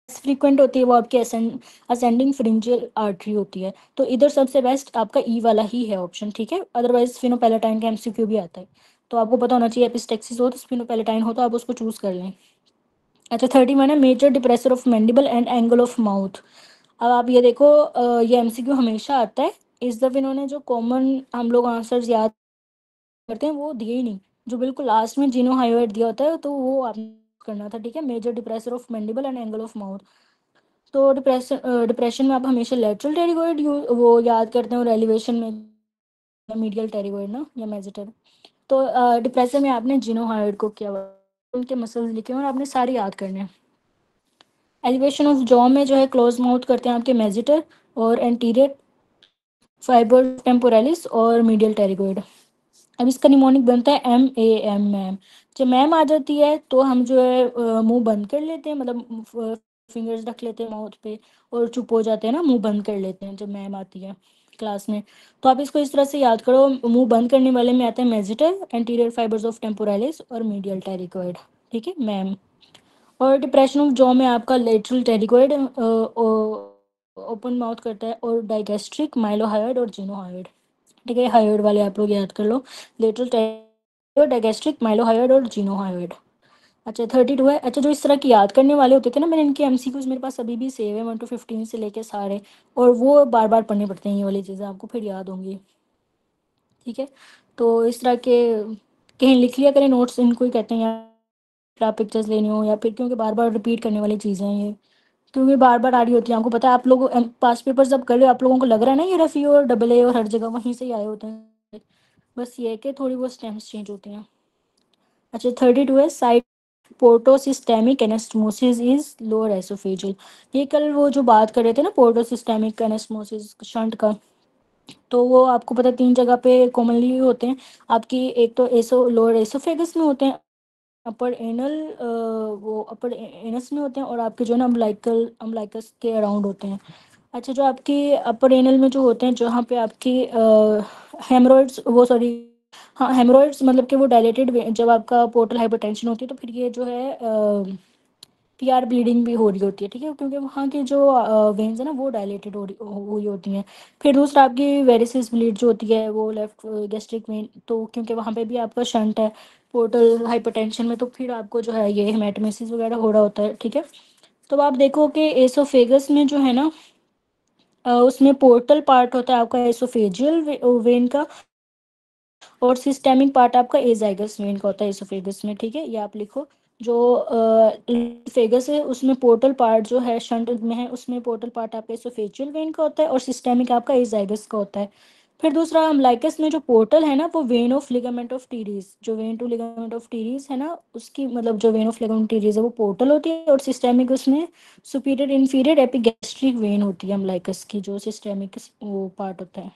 फ्रीक्वेंट होती है वो आपकी असेंडिंग फ्रिंजियल आर्टरी होती है। तो इधर सबसे बेस्ट आपका ई वाला ही है ऑप्शन, ठीक है। अदरवाइज स्फीनोपेलेटाइन का एमसीक्यू भी आता है, तो आपको पता होना चाहिए एपिस्टेक्सिस हो तो स्फीनोपेलेटाइन हो तो आप उसको चूज कर लें। अच्छा 31 है, major depressor of mandible and angle of mouth. अब आप ये देखो ये एमसीक्यू हमेशा आता है, इस दफ़े इन्होंने जो कॉमन हम लोग आंसर्स याद करते हैं वो दिए ही नहीं, जो बिल्कुल लास्ट में जिनो हाईलाइट दिया होता है तो वो आपने करना था, ठीक है। Major depressor of mandible and angle of mouth. तो डिप्रेशन में आप हमेशा लेटरल टेरिगोइड वो याद करते हैं, और एलिवेशन में मीडियल टेरिगोइड ना या मेजिटर। तो डिप्रेशन में आपने जिनोहाइड को किया हुआ, उनके मसल्स लिखे हुए और आपने सारे याद करने हैं। एलिवेशन ऑफ जॉ में जो है क्लोज माउथ करते हैं आपके मेजिटर और एंटीरियर फाइबर टेम्पोरालिस और मीडियल टेरिगोइड। अब इसका निमोनिक बनता है MAM मैम। जब मैम आ जाती है तो हम जो है मुंह बंद कर लेते हैं, मतलब फिंगर्स रख लेते हैं माउथ पे और चुप हो जाते हैं ना, मुंह बंद कर लेते हैं जब मैम आती है क्लास में। तो आप इसको इस तरह से याद करो, मुंह बंद करने वाले में आता है मेजिटर, एंटीरियर फाइबर्स ऑफ टेम्पोरालिस और मीडियल टेरिगोइड, ठीक है मैम। और डिप्रेशन ऑफ जॉ में आपका लेटरल टेरिगोइड ओपन माउथ करता है, और डाइगेस्ट्रिक, माइलोहायोइड और जिनोहायोइड, ठीक है। हायोइड वाले आप लोग याद कर लो, लेटरल टेरिगोइड, डाइगेस्ट्रिक, माइलोहायोइड और जिनोहायोइड। अच्छा 32 है। अच्छा जो इस तरह की याद करने वाले होते थे ना, मैंने इनके एमसीक्यूज मेरे पास अभी भी सेव है 1 to 15 से लेके सारे, और वो बार बार पढ़ने पड़ते हैं, ये वाली चीज़ें आपको फिर याद होंगी, ठीक है। तो इस तरह के कहीं लिख लिया करें नोट्स, इनको ही कहते हैं, या आप पिक्चर्स लेनी हो या फिर, क्योंकि बार बार रिपीट करने वाली चीज़ें हैं ये, क्योंकि बार बार आ रही होती है। आपको पता है आप लोग पास पेपर जब कर रहे हो आप लोगों को लग रहा है ना ये रफ़ी और डबल ए और हर जगह वहीं से ही आए होते हैं, बस ये है कि थोड़ी बहुत स्टेम्स चेंज होती हैं। अच्छा 32 है, साइट पोर्टोसिस्टेमिक एनेस्टमोसिस इज लोअर एसोफेजियल। ये कल वो जो बात कर रहे थे ना पोर्टोसिस्टेमिक एनेस्टमोसिस शंट का, तो वो आपको पता है 3 जगह पे कॉमनली होते हैं आपकी, एक तो एसो लोअर एसोफेगस में होते हैं, अपर एनल वो अपर एनस में होते हैं, और आपके जो है ना अम्बलाइकल अम्बलाइकस के अराउंड होते हैं। अच्छा जो आपकी अपर एनल में जो होते हैं जहाँ पे आपकी हेमरॉइड्स वो सॉरी, हाँ हेमरॉइड्स मतलब कि वो डायलेटेड, जब आपका पोर्टल हाइपरटेंशन होती है तो फिर ये जो है पीआर ब्लीडिंग भी हो रही होती है, ठीक है, क्योंकि वहाँ की जो वेन्स है ना वो डायलेटेड हुई होती हैं। फिर दूसरा आपकी वेरिसिस ब्लीड जो होती है वो लेफ्ट गैस्ट्रिक वेन, तो क्योंकि वहाँ पे भी आपका शंट है पोर्टल हाइपरटेंशन में, तो फिर आपको जो है ये हेमेटोमेसिस वगैरह हो रहा होता है, ठीक है। तो आप देखो कि एसोफेगस में जो है ना उसमें पोर्टल पार्ट होता है आपका एसोफेजियल वेन का, और सिस्टेमिक पार्ट आपका एजाइगस वेन का होता है एसोफेगस में, ठीक है, ये आप लिखो। जो फेगस है उसमें पोर्टल पार्ट जो है शंट में है उसमें पोर्टल पार्ट आपका एसोफेजियल वेन का होता है, और सिस्टेमिक आपका एजाइगस का होता है। फिर दूसरा अम्लाइकस में जो पोर्टल है ना वो vein of ligament of teres, जो vein to ligament of teres है ना उसकी, मतलब जो वेन ऑफ लिगामेंट टीरीज है वो पोर्टल होती है, और सिस्टेमिक उसमें सुपीरियर इन्फीरियर एपिगैस्ट्रिक वेन होती है अम्लाइकस की, जो सिस्टेमिक वो पार्ट होता है।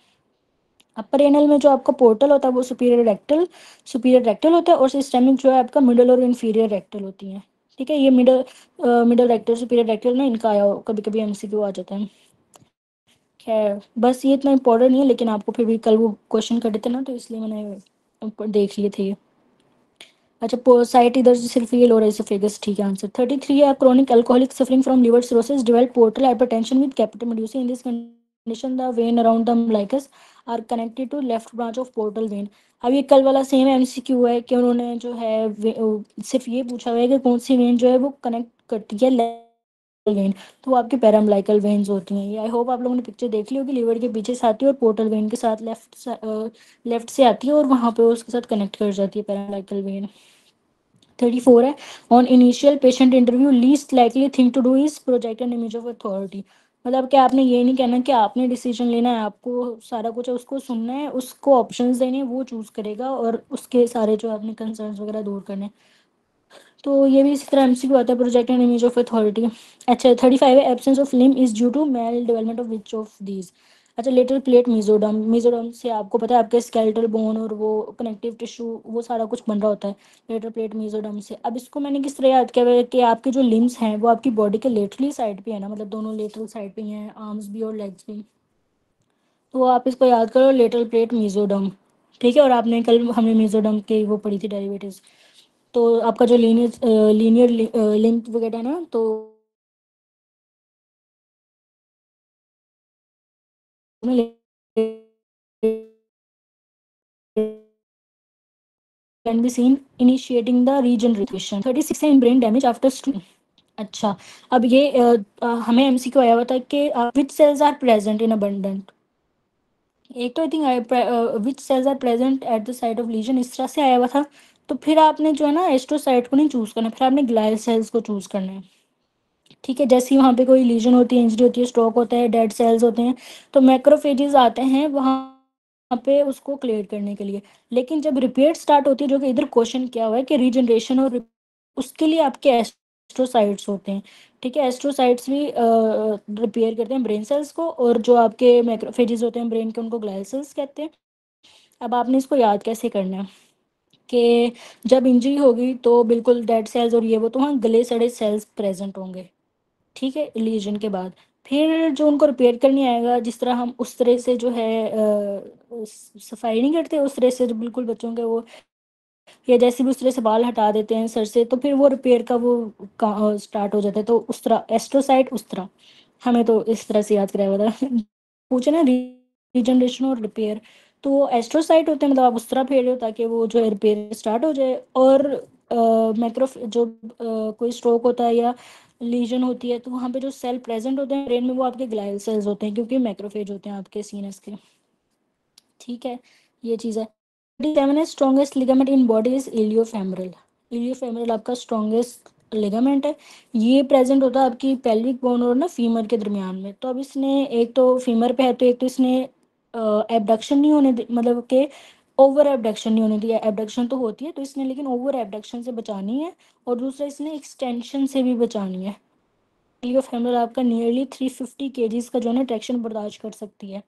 अपर एनल में जो आपका पोर्टल होता है वो सुपीरियर रेक्टल होता है, और सिस्टेमिक जो है आपका मिडल और इंफीरियर रेक्टल होती है, ठीक है। ये मिडल रेक्टल सुपीरियर रेक्टल ना इनका आया कभी कभी एमसीक्यू आ जाता है। खैर बस ये इतना इंपॉर्टेंट नहीं है, लेकिन आपको फिर भी कल वो क्वेश्चन कर देते ना तो इसलिए मैंने ऊपर देख लिए थे ये। अच्छा साइट इधर से सिर्फ ये लोअर एसोफेगस, ठीक है आंसर। 33 है chronic alcoholic suffering from liver cirrhosis develop portal hypertension with capital medusa in this condition the vein around the umbilicus are connected to left branch of portal vein. अब ये कल वाला same MCQ है कि उन्होंने जो है सिर्फ ये पूछा हुआ है कि कौन सी वेन जो है वो कनेक्ट करती है वेन, तो वो आपकी पैराम्बलाइकल वेन्स होती हैं। ये आई होप आप लोगों ने पिक्चर देख ली होगी, लीवर के पीछे से आती है और पोर्टल वेन के साथ लेफ्ट से आती है और वहाँ पे उसके साथ कनेक्ट कर जाती है पैराम्बलाइकल वेन। 34 है on initial patient interview least likely thing to do is project an image of authority. मतलब कि आपने ये नहीं कहना कि आपने डिसीजन लेना है, आपको सारा कुछ है उसको सुनना है, उसको ऑप्शंस देने हैं, वो चूज करेगा और उसके सारे जो आपने कंसर्न्स वगैरह दूर करने हैं। तो ये भी इसी तरह एमसीक्यू आता है, project and image of authority. अच्छा 35 है absence of limb is due to mal development of which of these. अच्छा लेटरल प्लेट मेसोडर्म, मेसोडर्म से आपको पता है आपके स्केलेटल बोन और वो कनेक्टिव टिश्यू वो सारा कुछ बन रहा होता है लेटरल प्लेट मेसोडर्म से। अब इसको मैंने किस तरह याद किया हुआ है कि आपके जो लिम्स हैं वो आपकी बॉडी के लेटरली साइड पे है ना, मतलब दोनों लेटरल साइड पे ही हैं, आर्म्स भी और लेग्स भी। तो आप इसको याद करो लेटरल प्लेट मेसोडर्म, ठीक है। और आपने कल हमने मेसोडर्म के वो पढ़ी थी डेरिवेटिव्स। तो आपका जो लीनियर लिंक वगैरह है ना, तो can be seen initiating the regeneration. 36 है in brain damage after stroke. अच्छा अब ये हमें एमसीक्यू आया हुआ था कि which cells are present in abundant. एक तो I think which cells are present at the site of lesion, इस तरह से आया हुआ था। तो फिर आपने जो है ना एस्ट्रोसाइट को नहीं चूज करना, फिर आपने ग्लायल सेल्स को चूज करना है, ठीक है। जैसे ही वहाँ पे कोई लीजन होती है, इंजरी होती है, स्ट्रोक होता है, डेड सेल्स होते हैं, तो मैक्रोफेजेस आते हैं वहाँ पे उसको क्लियर करने के लिए। लेकिन जब रिपेयर स्टार्ट होती है, जो कि इधर क्वेश्चन किया हुआ है कि रीजनरेशन और उसके लिए आपके एस्ट्रोसाइट्स होते हैं, ठीक है। एस्ट्रोसाइट्स भी रिपेयर करते हैं ब्रेन सेल्स को, और जो आपके मैक्रोफेजेस होते हैं ब्रेन के उनको ग्लायल सेल्स कहते हैं। अब आपने इसको याद कैसे करना है कि जब इंजरी होगी तो बिल्कुल डेड सेल्स और ये वो तो वहाँ गले सड़े सेल्स प्रेजेंट होंगे, ठीक है, लीजन के बाद। फिर जो उनको रिपेयर करने आएगा, जिस तरह हम उस तरह से जो है सफाई नहीं करते उस तरह से जो बिल्कुल बच्चों के वो, या जैसे भी उस तरह से बाल हटा देते हैं सर से, तो फिर वो रिपेयर का वो स्टार्ट हो जाता है। तो उस तरह एस्ट्रोसाइट उस तरह, हमें तो इस तरह से याद कराया हुआ था पूछे ना रीजनरेशन और रिपेयर। तो एस्ट्रोसाइट होते हैं, मतलब आप उस तरह फेर रहे हो ताकि वो जो है रिपेयर स्टार्ट हो जाए। और मैक्रो जो कोई स्ट्रोक होता है या लीजन होती है, तो वहाँ पे जो सेल प्रेजेंट होते हैं ब्रेन में वो आपके ग्लाइल सेल्स होते हैं, क्योंकि मैक्रोफेज होते हैं आपके सीनस के, ठीक है। ये चीज़ है। 37 है strongest ligament in body is iliofemoral. Iliofemoral आपका स्ट्रॉन्गेस्ट लिगामेंट है। ये प्रेजेंट होता है आपकी पेल्विक बोन और ना फीमर के दरमियान में। तो अब इसने एक तो फीमर पे है, तो एक तो इसने एबडक्शन नहीं होने मतलब कि ओवर एबडक्शन नहीं होने दिया। एबडक्शन तो होती है तो इसने लेकिन ओवर एबडक्शन से बचानी है, और दूसरा इसने एक्सटेंशन से भी बचानी है। इलियोफेमरल आपका नियरली 350 केजीज का जो है ना ट्रैक्शन बर्दाश्त कर सकती है,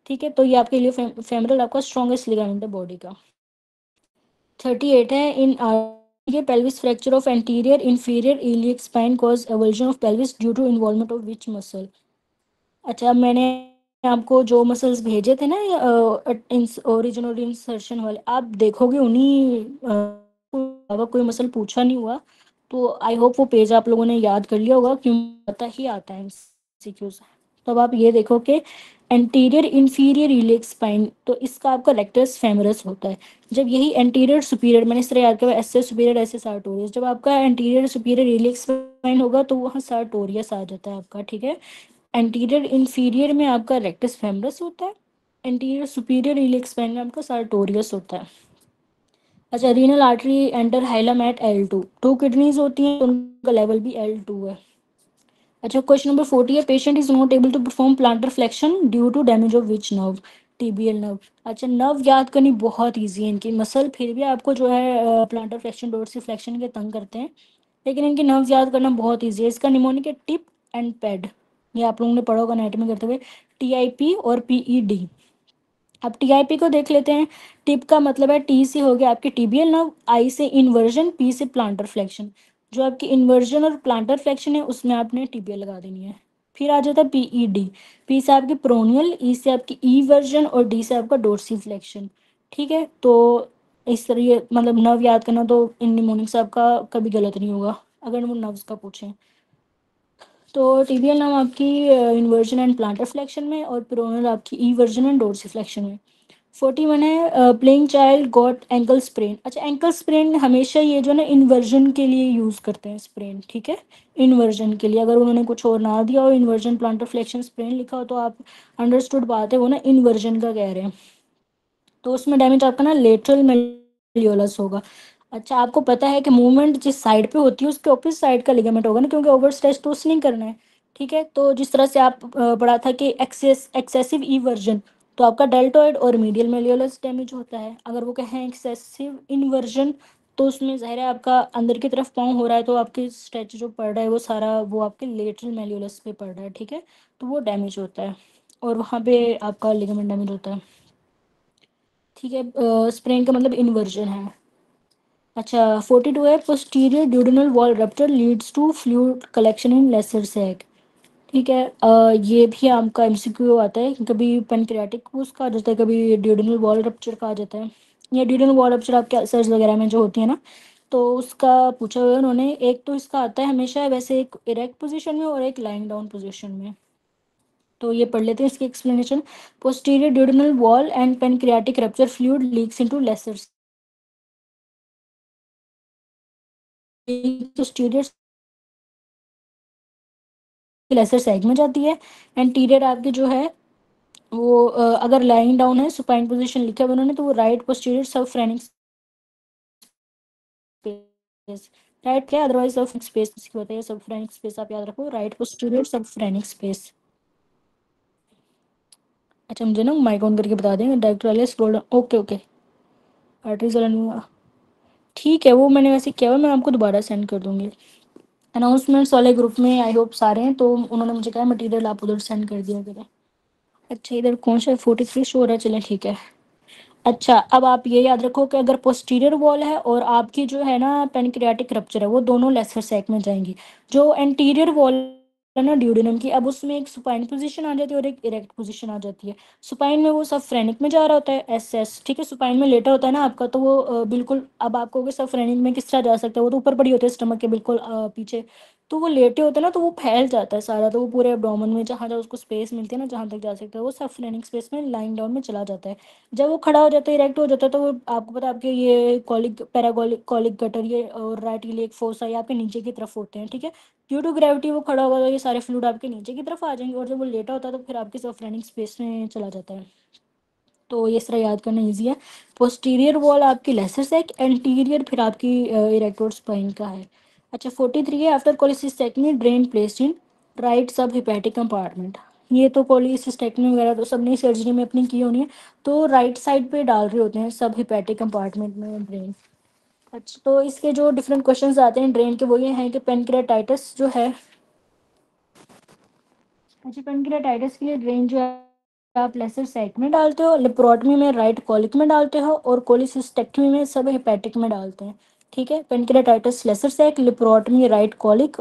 ठीक है। तो ये आपके लिए फेमरल आपका स्ट्रॉन्गेस्ट लिगामेंट है बॉडी का। 38 है इन ये pelvis fracture of anterior inferior iliac spine cause avulsion of pelvis due to involvement of which muscle. अच्छा मैंने आपको जो मसल्स भेजे थे ना ओरिजिन और इंसर्शन वाले, आप देखोगे उन्हीं अगर कोई मसल पूछा नहीं हुआ, तो आई होप वो पेज आप लोगों ने याद कर लिया होगा, क्यों पता ही आता है एमसीक्यूज। तो अब आप ये देखो कि एंटीरियर इंफीरियर इलियक स्पाइन, तो इसका आपका रेक्टस फेमरस होता है। जब यही एंटीरियर सुपीरियर, मैंने इस तरह याद किया एस सुपीरियर एस सार्टोरियस, जब आपका एंटीरियर सुपीरियर इलियक स्पाइन होगा तो वहाँ सार्टोरियस आ जाता है आपका, ठीक है। एंटीरियर इंफीरियर में आपका रेक्टस फेमरस होता है, एंटीरियर सुपीरियर इलियक स्पाइन में आपका सार्टोरियस होता है। अच्छा renal artery enter hilum at L2, two kidneys होती हैं, उनका लेवल भी L2 है। अच्छा क्वेश्चन नंबर 40 है patient is not able to perform plantar flexion due to damage of which nerve. Tibial nerve. अच्छा नर्व याद करनी बहुत ईजी है इनकी मसल, फिर भी आपको जो है प्लांटर फ्लेक्शन डोर्सी फ्लेक्शन के तंग करते हैं, लेकिन इनकी नर्व्स याद करना बहुत ईजी है। इसका निमोनिक है टिप एंड पैड, ये आप लोगों ने पढ़ा होगा एनाटॉमी करते हुए, TIP और PED। अब टीआईपी को देख लेते हैं। टिप का मतलब है टी से हो गया आपके टीबियल नर्व, आई से इन्वर्जन, पी से प्लांटर फ्लेक्शन। जो आपकी इन्वर्जन और प्लांटर फ्लेक्शन है उसमें आपने टीबियल लगा देनी है। फिर आ जाता है PED, पी से आपकी प्रोनियल, ई से आपकी ई वर्जन और डी से आपका डोर्सी फ्लेक्शन, ठीक है। तो इस तरह ये मतलब नर्व याद करना तो इन निमोनिक से आपका कभी गलत नहीं होगा अगर वो नर्व्स का पूछें। तो टिबियल नाम आपकी इन्वर्जन एंड प्लांटर फ्लेक्शन में और पेरोनल आपकी ई वर्जन एंड डोर्सिफ्लेक्शन में। 41 है playing child got ankle sprain. अच्छा एंकल स्प्रेन हमेशा ये जो ना इन्वर्जन के लिए यूज़ करते हैं स्प्रेन, ठीक है, इन्वर्जन के लिए। अगर उन्होंने कुछ और ना दिया हो इन्वर्जन प्लांटर फ्लेक्शन स्प्रेन लिखा हो तो आप अंडरस्टूड बात है वो ना इन्वर्जन का कह रहे हैं। तो उसमें डैमेज आपका ना लेटरल मेलियोलस होगा। अच्छा आपको पता है कि मूवमेंट जिस साइड पे होती है उसके ऑपोजिट साइड का लिगामेंट होगा ना, क्योंकि ओवर स्ट्रेच तो उसने नहीं करना है, ठीक है। तो जिस तरह से आप पढ़ा था कि एक्सेसिव इवर्जन तो आपका डेल्टोइड और मीडियल मेलियोलस डैमेज होता है। अगर वो कहें एक्सेसिव इन्वर्जन तो उसमें ज़ाहिर है आपका अंदर की तरफ पाँव हो रहा है तो आपके स्ट्रेच जो पड़ रहा है वो सारा वो आपके लेटरल मेलियोलस पे पड़ रहा है, ठीक है। तो वो डैमेज होता है और वहाँ पे आपका लिगामेंट डैमेज होता है, ठीक है। स्प्रेन का मतलब इन्वर्जन है। अच्छा 42 है posterior duodenal wall rupture leads to fluid collection in lesser sac, ठीक है। ये भी आपका एमसीक्यू आता है, कभी पेनक्रियाटिक उसका आ जाता है, कभी ड्यूडेनल वॉल रप्चर का आ जाता है। या ड्यूडेनल वॉल रप्चर आपके अल्सर्स वगैरह में जो होती है ना, तो उसका पूछा हुआ है उन्होंने। एक तो इसका आता है हमेशा वैसे एक इरेक्ट पोजीशन में और एक लाइंग डाउन पोजीशन में। तो ये पढ़ लेते हैं इसकी explanation. Posterior duodenal wall and pancreatic rupture fluid leaks into lesser posterior lesser sac में जाती है। एंटीरियर आपकी जो है वो अगर लाइंग डाउन है सुपाइन पोजीशन लिखा है उन्होंने तो वो right posterior subphrenic space. Right क्या अदरवाइज सब स्पेस किसकी होता है, सबफ्रेनिक स्पेस आप याद रखो, राइट पोस्टीरियर सबफ्रेनिक स्पेस। अच्छा मुझे ना माइक ऑन करके बता देंगे डायरेक्टर वाले scroll down, okay okay. Arteries वाला ठीक है वो मैंने वैसे किया हुआ, मैं आपको दोबारा सेंड कर दूंगी। अनाउंसमेंट्स वाले ग्रुप में आई होप सारे हैं तो उन्होंने मुझे कहा मटेरियल आप उधर सेंड कर दिया करें। अच्छा इधर कौन सा 43 शो हो रहा है, चलें ठीक है। अच्छा अब आप ये याद रखो कि अगर पोस्टीरियर वॉल है और आपकी जो है ना पेनक्रियाटिक रप्चर है वो दोनों लेसर सैक में जाएंगी। जो एंटीरियर वॉल है ना ड्यूडेनम की, अब उसमें एक सुपाइन पोजीशन आ जाती है और एक इरेक्ट पोजीशन आ जाती है। सुपाइन में वो सब फ्रेनिक में जा रहा होता है एस एस, ठीक है। सुपाइन में लेटा होता है ना आपका तो वो बिल्कुल अब आपको सब फ्रेनिक में किस तरह जा सकता है, वो तो ऊपर पड़ी होती है स्टमक के बिल्कुल पीछे। तो वो लेटे होते हैं ना तो वो फैल जाता है सारा, तो वो पूरे एब्डोमेन में जहाँ जहाँ उसको स्पेस मिलती है ना जहाँ तक जा सकता है वो सब फ्रेनिक स्पेस में लाइंग डाउन में चला जाता है। जब वो खड़ा हो जाता है इरेक्ट हो जाता है तो वो आपको पता है आपके ये कॉलिक पैरागोलिक कॉलिक गटर ये और राइट इलियक फोसा ये आपके नीचे की तरफ होते हैं, ठीक है। ड्यू टू ग्रेविटी वो खड़ा होगा तो ये सारे फ्लूइड आपके नीचे की तरफ आ जाएंगे और जब वो लेटा होता है तो फिर आपके सफरेनिक स्पेस में चला जाता है। तो ये तरह याद करना ईजी है। पोस्टीरियर वॉल आपकी लेसर सेक, एंटीरियर फिर आपकी इरेक्टोर स्पाइन का है। अच्छा 43 है after cholecystectomy drain placed in right subhepatic compartment. ये तो कोलिसिस्टेक्टमी वगैरह तो सबने सर्जरी में अपनी की होनी है, तो राइट साइड पे डाल रहे होते हैं सब हिपैटिक कंपार्टमेंट में ड्रेन। अच्छा तो इसके जो डिफरेंट क्वेश्चंस आते हैं ड्रेन के वो ये हैं कि पेनक्रेटाइटिस जो है, अच्छा पेनक्रेटाइटिस के लिए ड्रेन जो है आप लेसर साइट में डालते हो, लेप्रोटमी में राइट कॉलिक में डालते हो और कोलिसिस्टेक्टमी में सब हेपेटिक में डालते हैं, ठीक है। Pancreatitis lesser sac, laparotomy right colic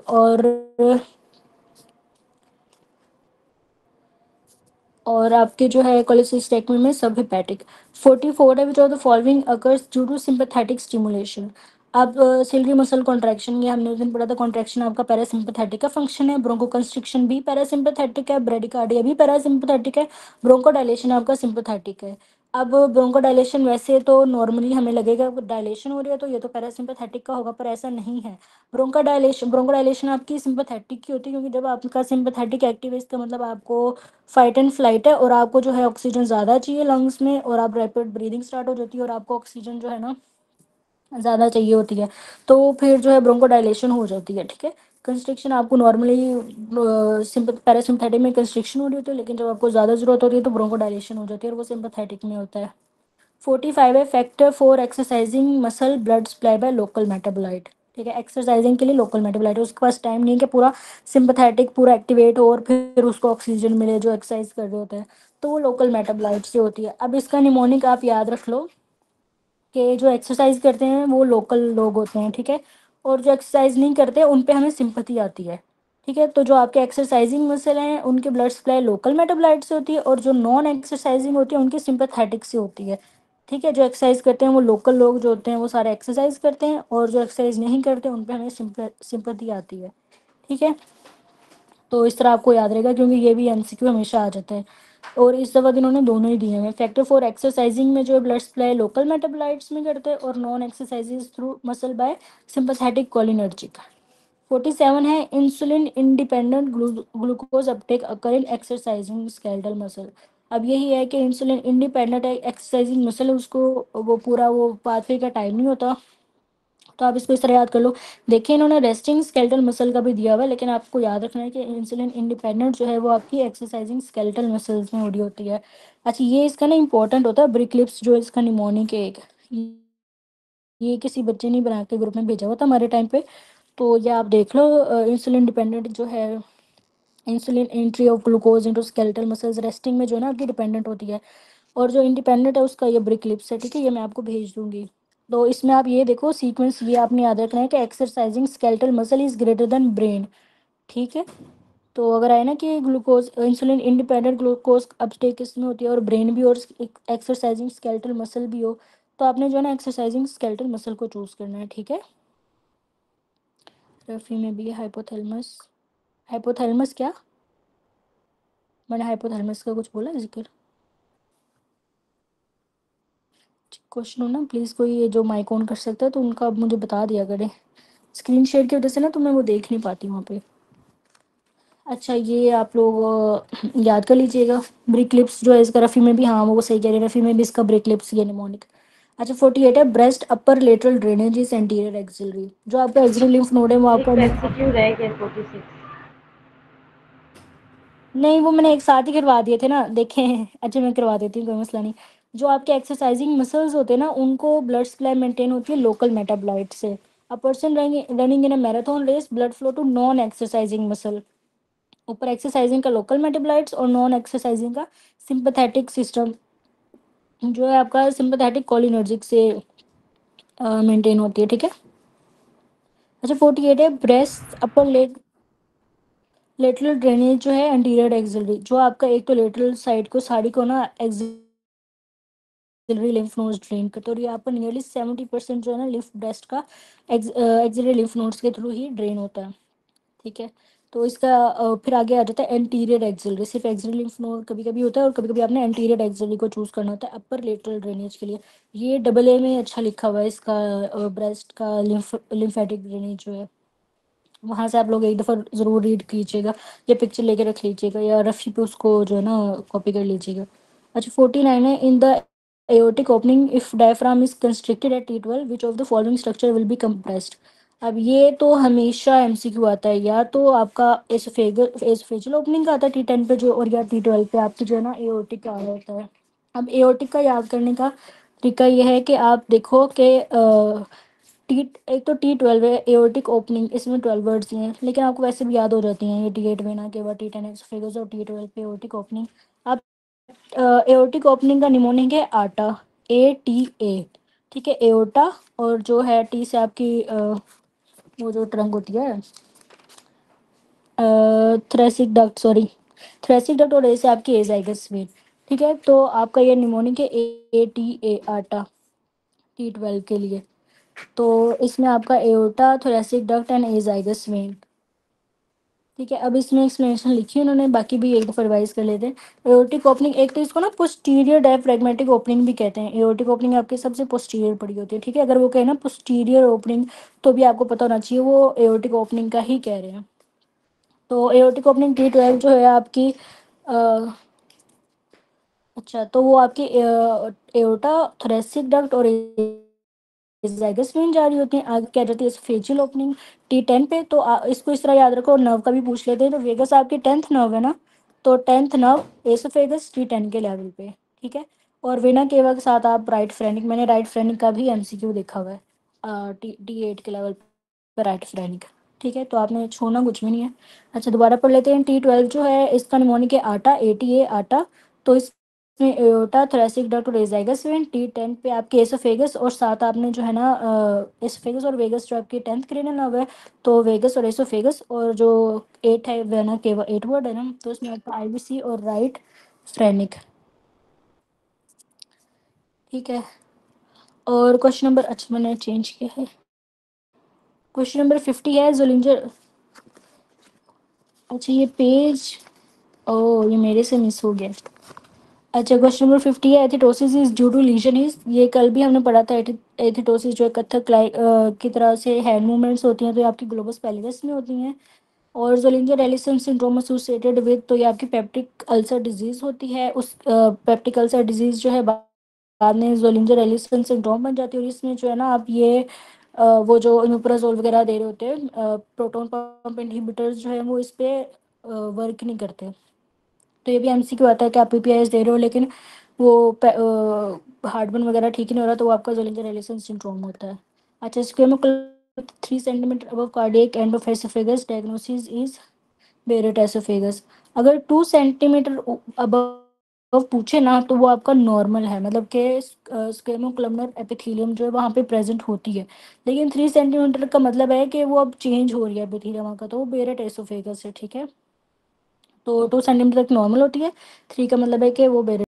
और आपके जो है कोलिसिस्टेक्टमी में सब हेपेटिक। 44 है which of the following occurs due to sympathetic stimulation. अब सिलरी मसल कॉन्ट्रैक्शन ये हमने उस दिन पढ़ा था, कॉन्ट्रैक्शन आपका पैरासिम्पैथेटिक का फंक्शन है, ब्रोंको कंस्ट्रिक्शन भी पैरासिम्पैथेटिक है, ब्रेडिकार्डिया भी पैरासिम्पैथेटिक है, ब्रोंको डायलेशन आपका सिंपैथेटिक है। अब ब्रोंको डायलेशन वैसे तो नॉर्मली हमें लगेगा डायलेशन हो रही है तो ये तो पैरासिम्पैथेटिक का होगा पर ऐसा नहीं है। ब्रोंको डायलेशन आपकी सिंपैथेटिक की होती है क्योंकि जब आपका सिंपैथेटिक एक्टिव है इसका मतलब आपको फाइट एंड फ्लाइट है और आपको जो है ऑक्सीजन ज़्यादा चाहिए लंग्स में और आप रैपिड ब्रीदिंग स्टार्ट हो जाती है और आपको ऑक्सीजन जो है ना ज़्यादा चाहिए होती है, तो फिर जो है ब्रोंकोडायलेशन हो जाती है, ठीक है। कंस्ट्रिक्शन आपको नॉर्मली पैरासिम्पैथेटिक में कंस्ट्रिक्शन हो रही होती है लेकिन जब आपको ज़्यादा ज़रूरत होती है तो ब्रोंकोडायलेशन हो जाती है और वो सिंपैथेटिक में होता है। 45 है factor for exercising muscle blood supply by local metabolite, ठीक है। एक्सरसाइजिंग के लिए लोकल मेटाबोलाइट उसके पास टाइम नहीं है कि पूरा सिंपैथेटिक पूरा एक्टिवेट हो और फिर उसको ऑक्सीजन मिले जो एक्सरसाइज कर रहे होते हैं, तो वो लोकल मेटाबोलाइट से होती है। अब इसका निमोनिक आप याद रख लो कि जो एक्सरसाइज करते हैं वो लोकल लोग होते हैं, ठीक है। और जो एक्सरसाइज नहीं करते उन पे हमें सिंपैथी आती है, ठीक है। तो जो आपके एक्सरसाइजिंग मसल हैं उनके ब्लड सप्लाई लोकल मेटाबोलाइट से होती है और जो नॉन एक्सरसाइजिंग होती है उनकी सिंपैथेटिक से होती है। ठीक है, जो एक्सरसाइज करते हैं वो लोकल लोग जो होते हैं वो सारे एक्सरसाइज करते हैं, और जो एक्सरसाइज नहीं करते उन पे हमें सिंपैथी आती है। ठीक है, तो इस तरह आपको याद रहेगा, क्योंकि ये भी एमसीक्यू हमेशा आ जाता है। और इस दफ़ा इन्होंने दोनों ही दिए हैं। फैक्टर फॉर एक्सरसाइजिंग में जो ब्लड सप्लाई लोकल मेटाबोलाइट्स में करते हैं, और non exercises through muscle by sympathetic cholinergic. 47 है, insulin independent glucose uptake occur in exercising skeletal muscle. अब यही है कि इंसुलिन इंडिपेंडेंट है एक्सरसाइजिंग मसल, उसको वो पूरा वो पाथवे का टाइम नहीं होता, तो आप इसको इस तरह याद कर लो। देखिए इन्होंने रेस्टिंग स्केलेटल मसल का भी दिया हुआ है, लेकिन आपको याद रखना है कि इंसुलिन इंडिपेंडेंट जो है वो आपकी एक्सरसाइजिंग स्केलेटल मसल्स में हो रही होती है। अच्छा, ये इसका ना इंपॉर्टेंट होता है, ब्रिक लिप्स जो इसका निमोनिक है एक, ये किसी बच्चे ने बना के ग्रुप में भेजा हुआ था हमारे टाइम पे, तो ये आप देख लो। इंसुलिन डिपेंडेंट जो है, insulin entry of glucose into skeletal muscles resting में जो है ना आपकी डिपेंडेंट होती है, और जो इंडिपेंडेंट है उसका ये ब्रिक लिप्स है। ठीक है, ये मैं आपको भेज दूंगी। तो इसमें आप ये देखो सीक्वेंस, ये आपने याद रखना है कि exercising skeletal muscle is greater than brain. ठीक है, तो अगर आए ना कि glucose insulin independent glucose Uptake इसमें होती है और ब्रेन भी और एक्सरसाइजिंग स्केलेटल मसल भी हो, तो आपने जो है ना एक्सरसाइजिंग स्केलेटल मसल को चूज करना है। ठीक है, रफी में भी हाइपोथैलेमस। हाइपोथैलेमस क्या, मैंने हाइपोथैलेमस का कुछ बोला जिक्र? क्वेश्चन हो ना, प्लीज़ कोई ये जो माइक ऑन कर सकता है तो उनका आप मुझे बता दिया करें। स्क्रीन शेयर की वजह से ना तो मैं वो देख नहीं पाती वहाँ पे। अच्छा, ये आप लोग याद कर लीजिएगा। ब्रिक लिप्स जो है इसका रफ़ी में भी, हाँ वो सही कह रहे हैं, रफ़ी में भी इसका ब्रिक लिप्स ये निमोनिक। अच्छा, 48 है, breast upper lateral drainage is anterior axillary. जो आपका एक्सिलरी लिम्फ नोड है वो एक आपका एमसीक्यू रह गया 46। नहीं, वो मैंने एक साथ ही करवा दिए थे ना, देखें। अच्छा, मैं करवा देती हूँ, कोई मसला नहीं। जो आपके एक्सरसाइजिंग मसल्स होते हैं ना उनको ब्लड सप्लाई मेंटेन होती है लोकल मेटाबोलाइट से। A person running in a marathon race blood flow to non exercising muscle. ऊपर एक्सरसाइजिंग का लोकल मेटाबोलाइट्स और नॉन एक्सरसाइजिंग का सिंपैथेटिक सिस्टम जो है आपका सिंपैथेटिक कोलिनर्जिक से मेंटेन होती है। ठीक है। अच्छा, 48 है, ब्रेस्ट अपर लेग लेटरल ड्रेनेज जो है एंटीरियर एक्सिलरी। जो आपका एक तो लेटरल साइड को साड़ी को ना एक्सिलरी लिम्फ नोड्स ड्रेन करते हैं, और ये आपका नियरली 70% जो है ना लिम्फ ब्रेस्ट का एक्सिलरी लिम्फ नोड्स के थ्रू ही ड्रेन होता है। ठीक है, तो इसका फिर आगे आ जाता है एंटीरियर एक्सिलरी। सिर्फ एक्सिलरी लिम्फ नोड कभी कभी होता है, और कभी कभी आपने एंटीरियर एक्सिलरी को चूज करना होता है अपर लेटरल ड्रेनेज के लिए। ये डबल ए में अच्छा लिखा हुआ है इसका, ब्रेस्ट का लिम्फेटिक ड्रेनेज जो है, वहाँ से आप लोग एक दफ़ा ज़रूर रीड कीजिएगा, या पिक्चर लेके रख लीजिएगा, या रफ़ी पे उसको जो है ना कॉपी कर लीजिएगा। अच्छा, 49 है, in the aortic opening if diaphragm is constricted at T12 which of the following structure will be compressed. अब ये तो हमेशा एमसीक्यू आता है, या तो आपका एसोफेजियल ओपनिंग का आता है T10 पे जो, और या T12 पे आपकी जो है ना एओर्टिक का आ रहा होता है। अब एओर्टिक का याद करने का तरीका ये है कि आप देखो कि टी एक तो T12 है एओर्टिक ओपनिंग, इसमें 12 वर्ड्स ही हैं, लेकिन आपको वैसे भी याद हो जाती हैं ये T8 में ना, के बाद T10 एसोफेगस और T12 पे एओर्टिक ओपनिंग। आप एओर्टिक ओपनिंग का निमोनिक है आटा, ATA। ठीक है, एओर्टा, और जो है टी से आपकी वो जो ट्रंक होती है, thoracic duct, sorry, thoracic duct, और ए से आपकी एजाइगस वेन। ठीक है, तो आपका ये निमोनिक है ATA आटा T12 के लिए। तो इसमें आपका aorta, thoracic duct and azygos when. ठीक है, अब इसमें एक्सप्लेनेशन लिखी है उन्होंने, बाकी भी एक दफ़ा रिवाइज कर लेते हैं। एओर्टिक ओपनिंग, एक तो इसको ना पोस्टीरियर डायफ्रैग्मेटिक ओपनिंग भी कहते हैं। एओर्टिक ओपनिंग आपके सबसे पोस्टीरियर पड़ी होती है। ठीक है, अगर वो कहे ना पोस्टीरियर ओपनिंग, तो भी आपको पता होना चाहिए वो एओर्टिक ओपनिंग का ही कह रहे हैं। तो एओर्टिक ओपनिंग T12 जो है आपकी अच्छा, तो वो आपकी एओर्टा, थोरेसिक डक्ट और ज़ाइगस वेन जा रही होती हैं। आगे क्या जाती है फेशियल ओपनिंग T10 पे। तो इसको इस तरह याद रखो, और नर्व का भी पूछ लेते हैं। तो वेगस आपकी 10th नर्व है ना, तो 10th नर्व एसोफेगस T10 के लेवल पे। ठीक है, और वेना केवा के साथ आप राइट फ्रेनिक, मैंने राइट फ्रेनिक का भी एमसीक्यू देखा हुआ है T8 के लेवल पे राइट फ्रेनिक। ठीक है, तो आपने छोड़ना कुछ भी नहीं है। अच्छा, दोबारा पढ़ लेते हैं। T12 जो है इसका निमोनिक है आटा, ATA आटा। तो इसमें एओर्टा, थोरेसिक डक्ट और एजाइगस वेन। T10 पे आपके एसोफेगस, और साथ आपने जो है ना एसोफेगस और वेगस जो आपकी 10th क्रेनियल नर्व है, तो वेगस और एसोफेगस, और जो 8 है वेना केवा 8 वर्ड है ना, तो इसमें आपका IVC और राइट फ्रेनिक। ठीक है। और क्वेश्चन नंबर, अच्छा मैंने चेंज किया है, क्वेश्चन नंबर 50 है ज़ोलिंजर। अच्छा ये पेज, ओ ये मेरे से मिस हो गया। अच्छा क्वेश्चन नंबर 50 है athetosis is due to lesion is, ये कल भी हमने पढ़ा था। एथिटोसिस जो है कथक की तरह से हैंड मूवमेंट्स होती हैं, तो ये आपकी ग्लोबस पैलिस में होती हैं। और जोलिंजर एलिसन सिंड्रोम एसोसिएटेड विद, तो ये आपकी पेप्टिक अल्सर डिजीज़ होती है। उस पेप्टिक अल्सर डिजीज़ जो है बाद में जोलिंजर एलिसन सिंड्रोम बन जाती है। और इसमें जो है ना आप ये वो जो इमिप्राजोल वगैरह दे रहे होते हैं, प्रोटोन पंप इनहिबिटर्स जो है वो इस पे वर्क नहीं करते। तो ये भी एमसीक्यू आता है कि आप पीपीआईएस दे रहे हो लेकिन वो हार्टबर्न वगैरह ठीक नहीं हो रहा, तो वो आपका जोलिंजर एलिसन सिंड्रोम होता है। अच्छा स्क्वेमोकोल 3 centimetre above cardiac end of oesophagus, diagnosis is बेरेट oesophagus. अगर 2 सेंटीमीटर अबव पूछे ना तो वो आपका नॉर्मल है, मतलब कि स्क्वेमोकोलमनर एपिथेलियम जो है वहाँ पे प्रेजेंट होती है। लेकिन 3 सेंटीमीटर का मतलब है कि वो अब चेंज हो रही है एपिथेलियम का, तो वो बेरेट एसोफेगस है। ठीक है, तो 2 सेंटीमीटर तक नॉर्मल होती है, 3 का मतलब है कि वो बेरेट